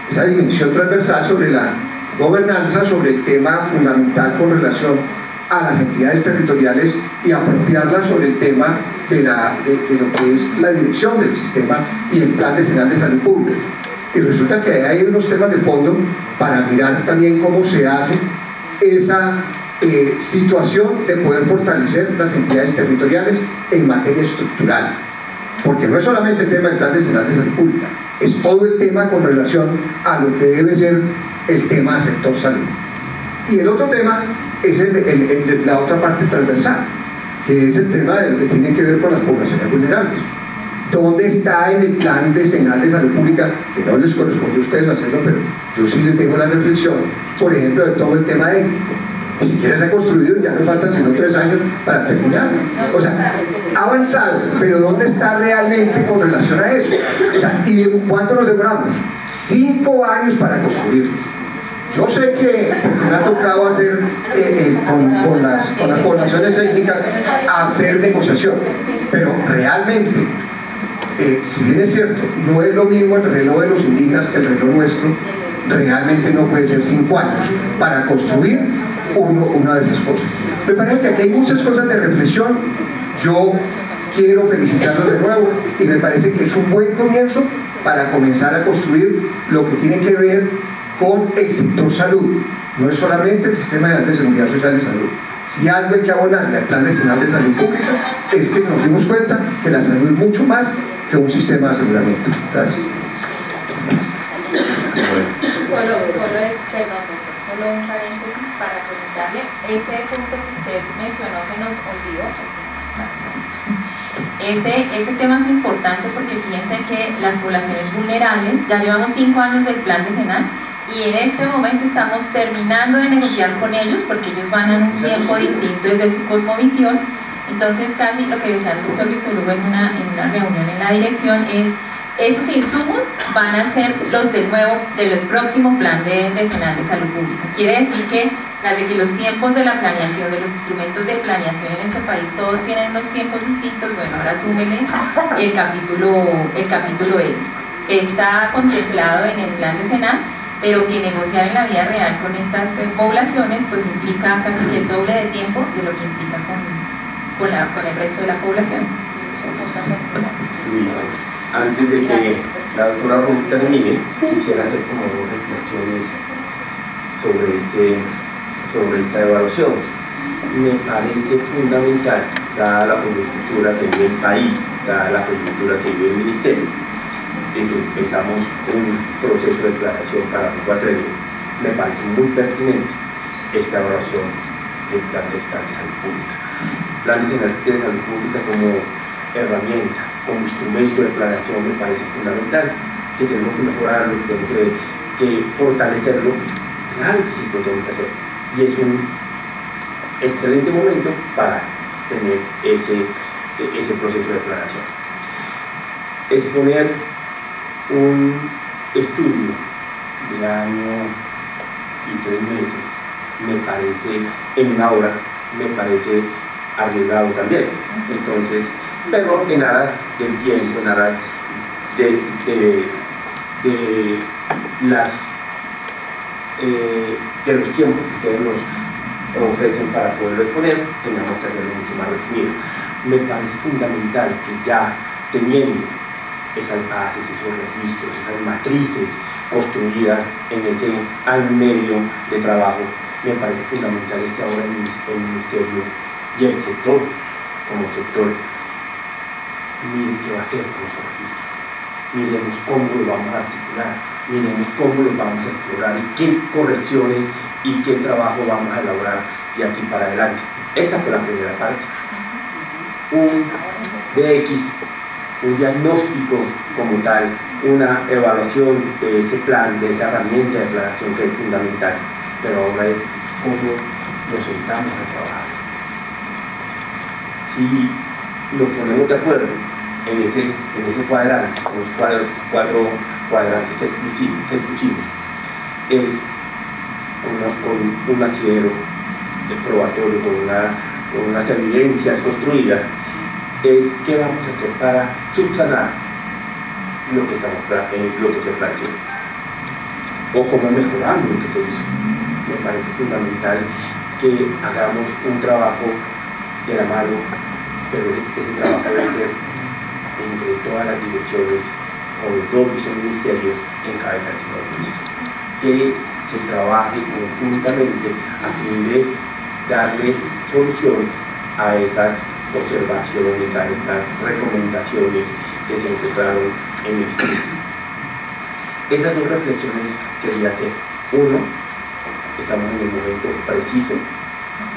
esa dimensión transversal sobre la gobernanza, sobre el tema fundamental con relación a las entidades territoriales y apropiarla sobre el tema de lo que es la dirección del sistema y el Plan Decenal de Salud Pública. Y resulta que hay unos temas de fondo para mirar también cómo se hace esa situación de poder fortalecer las entidades territoriales en materia estructural. Porque no es solamente el tema del Plan Decenal de Salud Pública, es todo el tema con relación a lo que debe ser el tema del sector salud. Y el otro tema es la otra parte transversal, que es el tema de lo que tiene que ver con las poblaciones vulnerables. ¿Dónde está en el Plan Decenal de Salud Pública? Que no les corresponde a ustedes hacerlo, pero yo sí les dejo la reflexión, por ejemplo, de todo el tema étnico. Ni siquiera se ha construido, ya no faltan sino 3 años para terminar. O sea, ha avanzado, pero ¿dónde está realmente con relación a eso? O sea, ¿y cuánto nos demoramos? 5 años para construirlo. Yo sé que me ha tocado hacer con las poblaciones étnicas hacer negociación, pero realmente si bien es cierto, no es lo mismo el reloj de los indígenas que el reloj nuestro, realmente no puede ser 5 años para construir una de esas cosas. Me parece que aquí hay muchas cosas de reflexión. Yo quiero felicitarlos de nuevo y me parece que es un buen comienzo para comenzar a construir lo que tiene que ver con el sector salud, No es solamente el Sistema General de Seguridad Social y Salud. Si algo hay que abonarle al Plan Decenal de Salud Pública es que nos dimos cuenta que la salud es mucho más que un sistema de aseguramiento. Gracias. Solo un paréntesis para comentarle, ese punto que usted mencionó se nos olvidó. Ese tema es importante porque fíjense que las poblaciones vulnerables, ya llevamos 5 años del plan decenal y en este momento estamos terminando de negociar con ellos porque ellos van en un tiempo distinto desde su cosmovisión. Entonces casi lo que decía el doctor Víctor Hugo en una reunión en la dirección es: esos insumos van a ser los del próximo plan decenal de salud pública. Quiere decir que desde que los tiempos de la planeación, de los instrumentos de planeación en este país, todos tienen unos tiempos distintos. Bueno, ahora súmele el capítulo étnico, que está contemplado en el plan decenal, pero que negociar en la vida real con estas poblaciones pues implica casi que el doble de tiempo de lo que implica con el resto de la población. Antes de que la doctora Ruth termine, quisiera hacer como 2 reflexiones sobre esta evaluación. Me parece fundamental, dada la coyuntura que vive el país, dada la coyuntura que vive el Ministerio, de que empezamos un proceso de planeación para un cuatrenio. Me parece muy pertinente esta evaluación del Plan Decenal de Salud Pública. El Plan Decenal de Salud Pública como herramienta, como instrumento de planeación, me parece fundamental, que tenemos que mejorarlo, que tenemos que fortalecerlo. Claro que sí lo tenemos que hacer, y es un excelente momento para tener ese proceso de planeación. Exponer un estudio de año y 3 meses me parece, en una hora, me parece arriesgado también. Entonces, pero en aras del tiempo, en aras de los tiempos que ustedes nos ofrecen para poderlo exponer, tenemos que hacerlo mucho más resumido. Me parece fundamental que ya teniendo esas bases, esos registros, esas matrices construidas en ese año y medio de trabajo, me parece fundamental que ahora el Ministerio y el sector, como sector, miren qué va a hacer con los registros, miremos cómo lo vamos a articular, miremos cómo lo vamos a explorar y qué correcciones y qué trabajo vamos a elaborar de aquí para adelante. Esta fue la primera parte. Un DX, un diagnóstico como tal, una evaluación de ese plan, de esa herramienta de planeación que es fundamental, pero ahora es cómo nos sentamos a trabajar. Si nos ponemos de acuerdo en ese cuadrante, en los 4 cuadrantes que pusimos, es con un asidero probatorio, con unas evidencias construidas, es qué vamos a hacer para subsanar lo que se planteó, o cómo mejoramos lo que se hizo. Me parece fundamental que hagamos un trabajo de la mano, pero ese trabajo debe ser entre todas las direcciones, con los 2 viceministerios en cabeza del señor ministro, que se trabaje conjuntamente a fin de darle solución a esas observaciones, a esas recomendaciones que se encontraron en el estudio. Esas 2 reflexiones quería hacer. Uno, estamos en el momento preciso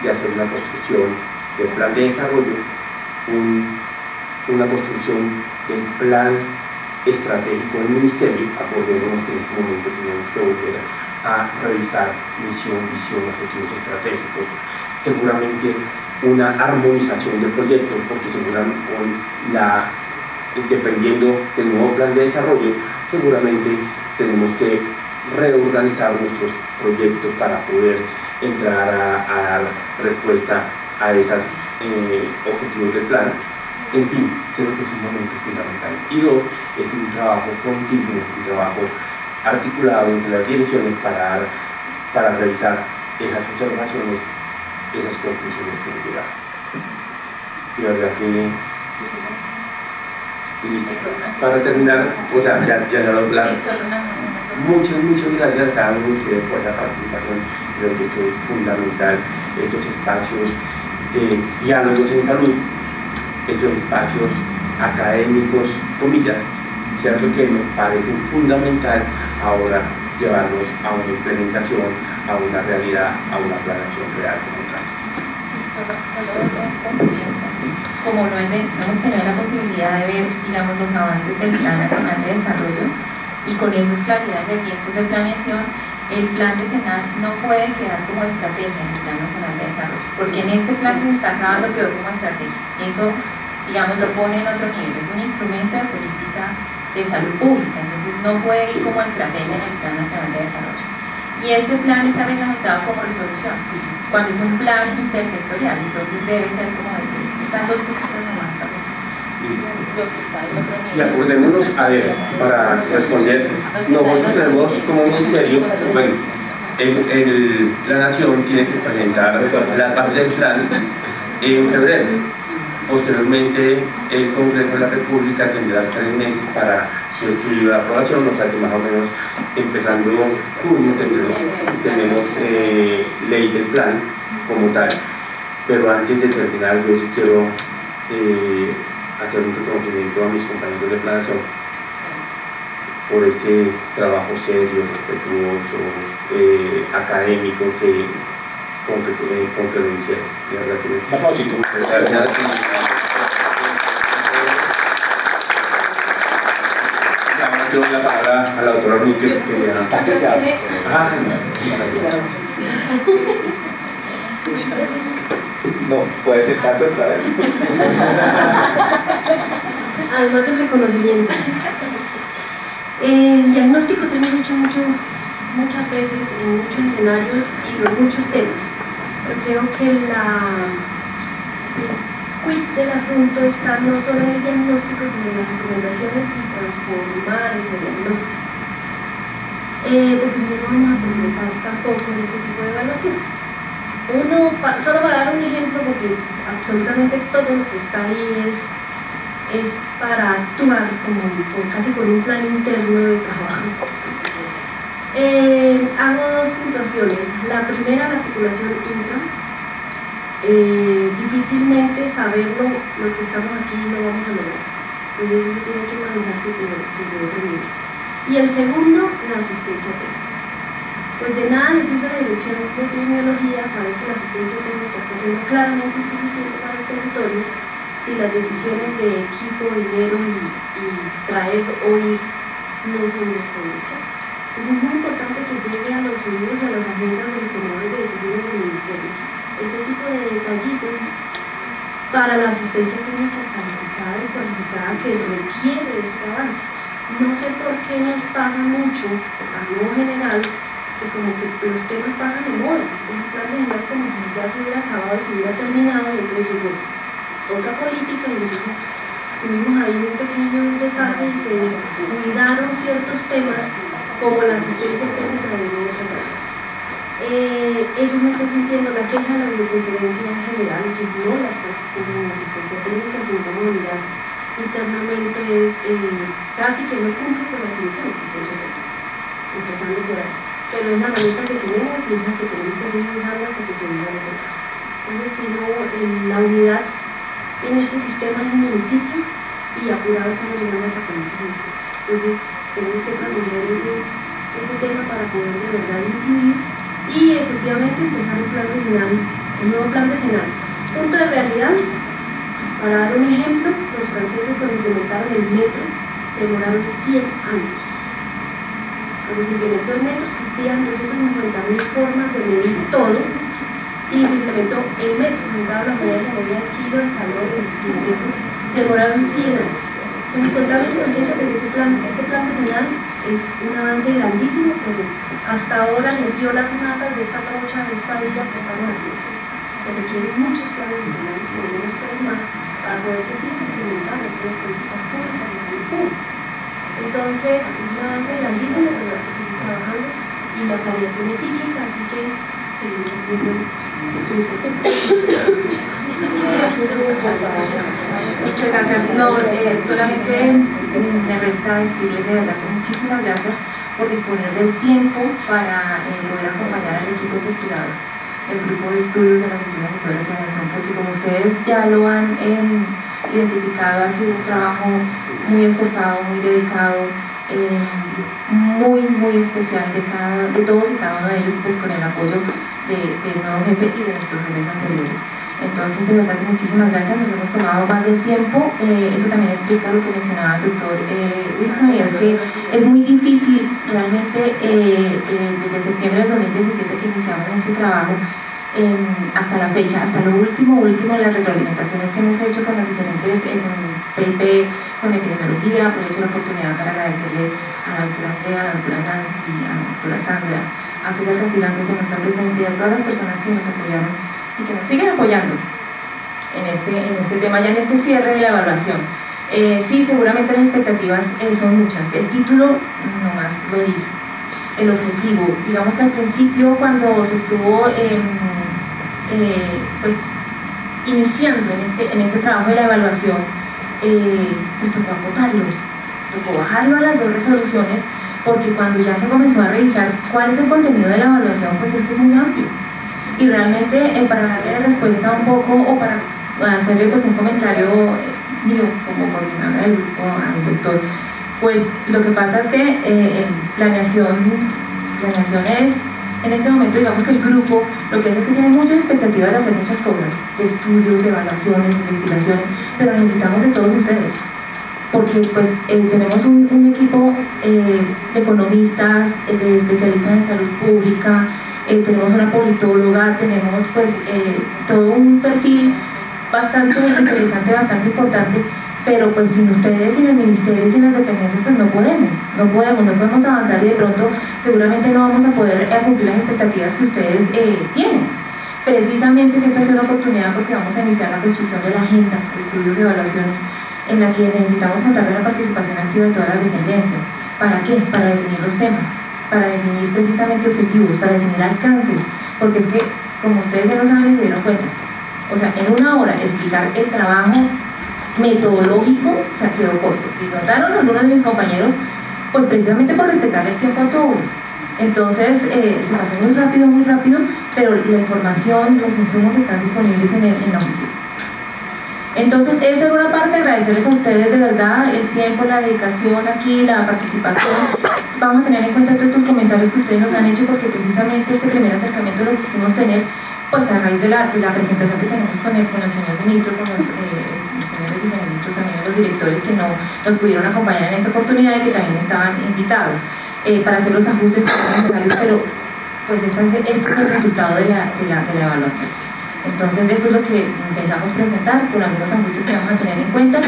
de hacer una construcción del plan de desarrollo, una construcción del plan estratégico del Ministerio. Acordémonos que en este momento tenemos que volver a revisar misión, visión, objetivos estratégicos, seguramente una armonización del proyecto, porque seguramente dependiendo del nuevo plan de desarrollo, seguramente tenemos que reorganizar nuestros proyectos para poder entrar a dar respuesta a esos objetivos del plan. En fin, creo que es un momento fundamental. Y 2, es un trabajo continuo, un trabajo articulado entre las direcciones para revisar esas observaciones, esas conclusiones que nos llegaron. Y la verdad que, para terminar, o sea, ya lo plan. Sí, solo Muchas gracias a cada uno de ustedes por la participación. Creo que esto es fundamental, estos espacios de diálogos en salud, estos espacios académicos, comillas, cierto, que me parecen fundamental ahora llevarlos a una implementación, a una realidad, a una planeación real como tal. Sí, solo dos confianzas. Como no hemos tenido la posibilidad de ver, digamos, los avances del Plan Nacional de Desarrollo, y con esas claridades de tiempos de planeación, el plan decenal no puede quedar como estrategia en el Plan Nacional de Desarrollo, porque en este plan que se está acabando quedó como estrategia. Eso, digamos, lo pone en otro nivel, es un instrumento de política de salud pública, entonces no puede ir como estrategia en el Plan Nacional de Desarrollo. Y este plan está reglamentado como resolución, cuando es un plan intersectorial, entonces debe ser como de que estas dos cositas nomás pasan. Los que están en otro nivel. Y acordémonos, a ver, para responder, nosotros tenemos como ministerio, bueno, la Nación tiene que presentar las bases del plan en febrero. Posteriormente, el Congreso de la República tendrá 3 meses para su estudio de aprobación, o sea que más o menos empezando junio tenemos ley del plan como tal. Pero antes de terminar, yo sí quiero hacer un reconocimiento a mis compañeros de planeación por este trabajo serio, respetuoso, académico con que lo hicieron. De verdad que la palabra a la doctora Ruth que no, puede ser tanto otra vez. Además del reconocimiento. Diagnósticos hemos hecho muchas veces en muchos escenarios y en muchos temas, pero creo que el quid del asunto está no solo en el diagnóstico, sino en las recomendaciones y transformar ese diagnóstico, porque si no, no vamos a progresar tampoco en este tipo de evaluaciones. Solo para dar un ejemplo, porque absolutamente todo lo que está ahí es para actuar casi con un plan interno de trabajo. Hago 2 puntuaciones. La primera, la articulación intra. Difícilmente saberlo, los que estamos aquí lo vamos a lograr. Entonces eso se tiene que manejarse de otro nivel. Y el segundo, la asistencia técnica. Pues de nada le sirve a la dirección de epidemiología saber que la asistencia técnica está siendo claramente insuficiente para el territorio si las decisiones de equipo, dinero y traer o ir no son de esta dirección. Entonces es muy importante que llegue a los oídos y a las agendas de los tomadores de decisiones del ministerio ese tipo de detallitos para la asistencia técnica calificada y cualificada que requiere este avance. No sé por qué nos pasa mucho, a modo general, que como que los temas pasan de moda. Entonces el plan de general como que ya se hubiera acabado, se hubiera terminado y entonces llegó otra política y entonces tuvimos ahí un pequeño desfase y se descuidaron ciertos temas como la asistencia técnica de nuestra casa. Ellos me están sintiendo la queja de la videoconferencia en general, ellos no la están asistiendo en asistencia técnica, sino vamos a mirar internamente, casi que no cumple con la definición de asistencia técnica, empezando por ahí. Pero es la herramienta que tenemos y es la que tenemos que seguir usando hasta que se diga lo contrario. Entonces, si no, la unidad en este sistema es un municipio y apurado estamos llegando a departamentos y distritos. Entonces, tenemos que trascender ese tema para poder de verdad incidir y efectivamente empezar el plan decenal, el nuevo plan decenal. Punto de realidad, para dar un ejemplo, los franceses cuando implementaron el metro se demoraron 100 años. Cuando se implementó el metro existían 250.000 formas de medir todo y se implementó el metro, se juntaron las medidas de medida del kilo, el calor y el metro, se demoraron 100 años. Somos totalmente conscientes de que este plan decenal es un avance grandísimo, pero hasta ahora limpió las matas de esta trocha, de esta vía que estamos haciendo. Se requieren muchos planes decenales, por lo menos 3 más, para poder decir que implementamos unas políticas públicas de salud pública. Entonces, es un avance grandísimo, pero hay que seguir trabajando y la planeación es cíclica, así que seguimos viendo en este tema. Muchas gracias. No, solamente me resta decirles de verdad que muchísimas gracias por disponer del tiempo para poder acompañar al equipo investigador del grupo de estudios de la Oficina Asesora de Planeación, porque como ustedes ya lo han identificado, ha sido un trabajo muy esforzado, muy dedicado, muy especial de todos y cada uno de ellos, pues con el apoyo del nuevo jefe y de nuestros jefes anteriores. Entonces, de verdad que muchísimas gracias, nos hemos tomado más del tiempo. Eso también explica lo que mencionaba el doctor Wilson, y es que es muy difícil realmente desde septiembre del 2017 que iniciamos este trabajo hasta la fecha, hasta lo último de las retroalimentaciones que hemos hecho con las diferentes PIP, con epidemiología. Aprovecho la oportunidad para agradecerle a la doctora Andrea, a la doctora Nancy, a la doctora Sandra, a César Castilanco, que no está presente, y a todas las personas que nos apoyaron y que nos siguen apoyando en este tema, ya en este cierre de la evaluación. Sí, seguramente las expectativas son muchas. El título nomás lo dice. El objetivo, digamos que al principio, cuando se estuvo pues iniciando en este trabajo de la evaluación, pues tocó acotarlo, tocó bajarlo a las 2 resoluciones, porque cuando ya se comenzó a revisar cuál es el contenido de la evaluación, pues es que es muy amplio. Y realmente para darle respuesta un poco, o para hacerle pues un comentario mío como coordinadora del grupo al doctor, pues lo que pasa es que planeación es, en este momento, digamos que el grupo lo que hace es que tiene muchas expectativas de hacer muchas cosas, de estudios, de evaluaciones, de investigaciones, pero necesitamos de todos ustedes, porque pues tenemos un equipo de economistas, de especialistas en salud pública, tenemos una politóloga, tenemos pues todo un perfil bastante interesante, bastante importante, pero pues sin ustedes, sin el ministerio, sin las dependencias, pues no podemos avanzar, y de pronto seguramente no vamos a poder cumplir las expectativas que ustedes tienen. Precisamente que esta es una oportunidad, porque vamos a iniciar la construcción de la agenda de estudios y evaluaciones, en la que necesitamos contar de la participación activa de todas las dependencias. ¿Para qué? Para definir los temas, para definir precisamente objetivos, para definir alcances, porque es que, como ustedes ya lo saben y se dieron cuenta, o sea, en una hora explicar el trabajo metodológico, o sea, quedó corto. Si notaron algunos de mis compañeros, pues precisamente por respetar el tiempo a todos. Entonces, se pasó muy rápido, pero la información, los insumos están disponibles en la oficina. Entonces, es de una parte agradecerles a ustedes de verdad el tiempo, la dedicación aquí, la participación. Vamos a tener en cuenta todos estos comentarios que ustedes nos han hecho, porque precisamente este primer acercamiento lo quisimos tener pues a raíz de la presentación que tenemos con el señor ministro, con los señores viceministros, también los directores que no nos pudieron acompañar en esta oportunidad y que también estaban invitados para hacer los ajustes necesarios, pero pues esto es el resultado de la evaluación. Entonces, esto es lo que pensamos presentar, con algunos ajustes que vamos a tener en cuenta.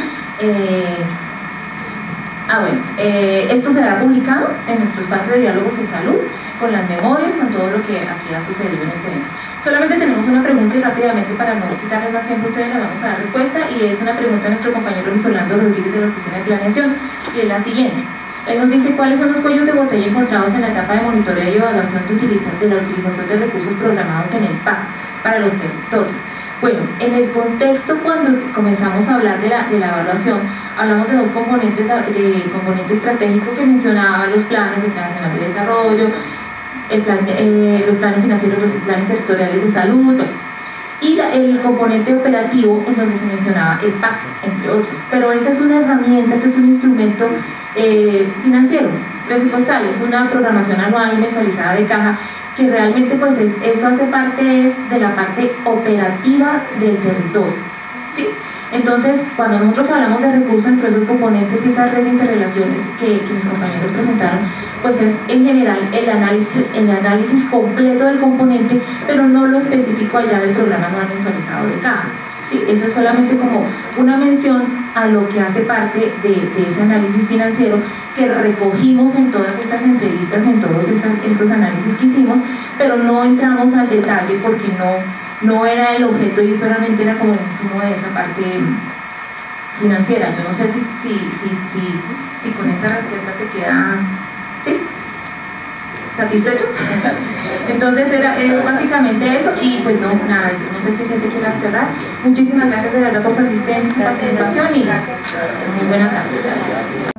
Esto será publicado en nuestro espacio de diálogos en salud, con las memorias, con todo lo que aquí ha sucedido en este evento. Solamente tenemos una pregunta, y rápidamente, para no quitarles más tiempo a ustedes, les vamos a dar respuesta, y es una pregunta de nuestro compañero Luis Orlando Rodríguez de la Oficina de Planeación, y es la siguiente. Él nos dice: ¿cuáles son los cuellos de botella encontrados en la etapa de monitoreo y evaluación de la utilización de recursos programados en el PAC para los territorios? Bueno, en el contexto, cuando comenzamos a hablar de la evaluación, hablamos de 2 componentes, de componente estratégico que mencionaba: los planes, el Plan Nacional de Desarrollo, los planes financieros, los planes territoriales de salud, bueno, y el componente operativo, en donde se mencionaba el PAC, entre otros. Pero esa es una herramienta, ese es un instrumento financiero, presupuestal, es una programación anual y mensualizada de caja, que realmente pues eso hace parte de la parte operativa del territorio, ¿sí? Entonces, cuando nosotros hablamos de recursos entre esos componentes y esa red de interrelaciones que mis compañeros presentaron, pues es en general el análisis completo del componente, pero no lo específico allá del programa anual mensualizado de caja. Sí, eso es solamente como una mención a lo que hace parte de ese análisis financiero que recogimos en todas estas entrevistas, en todos estos análisis que hicimos, pero no entramos al detalle porque no era el objeto, y solamente era como el insumo de esa parte financiera. Yo no sé si con esta respuesta te queda, ¿sí? ¿Satisfecho? Entonces era básicamente eso, y pues no sé si el jefe quiera cerrar. Muchísimas gracias de verdad por su asistencia, su participación, y muy buena tarde. Gracias.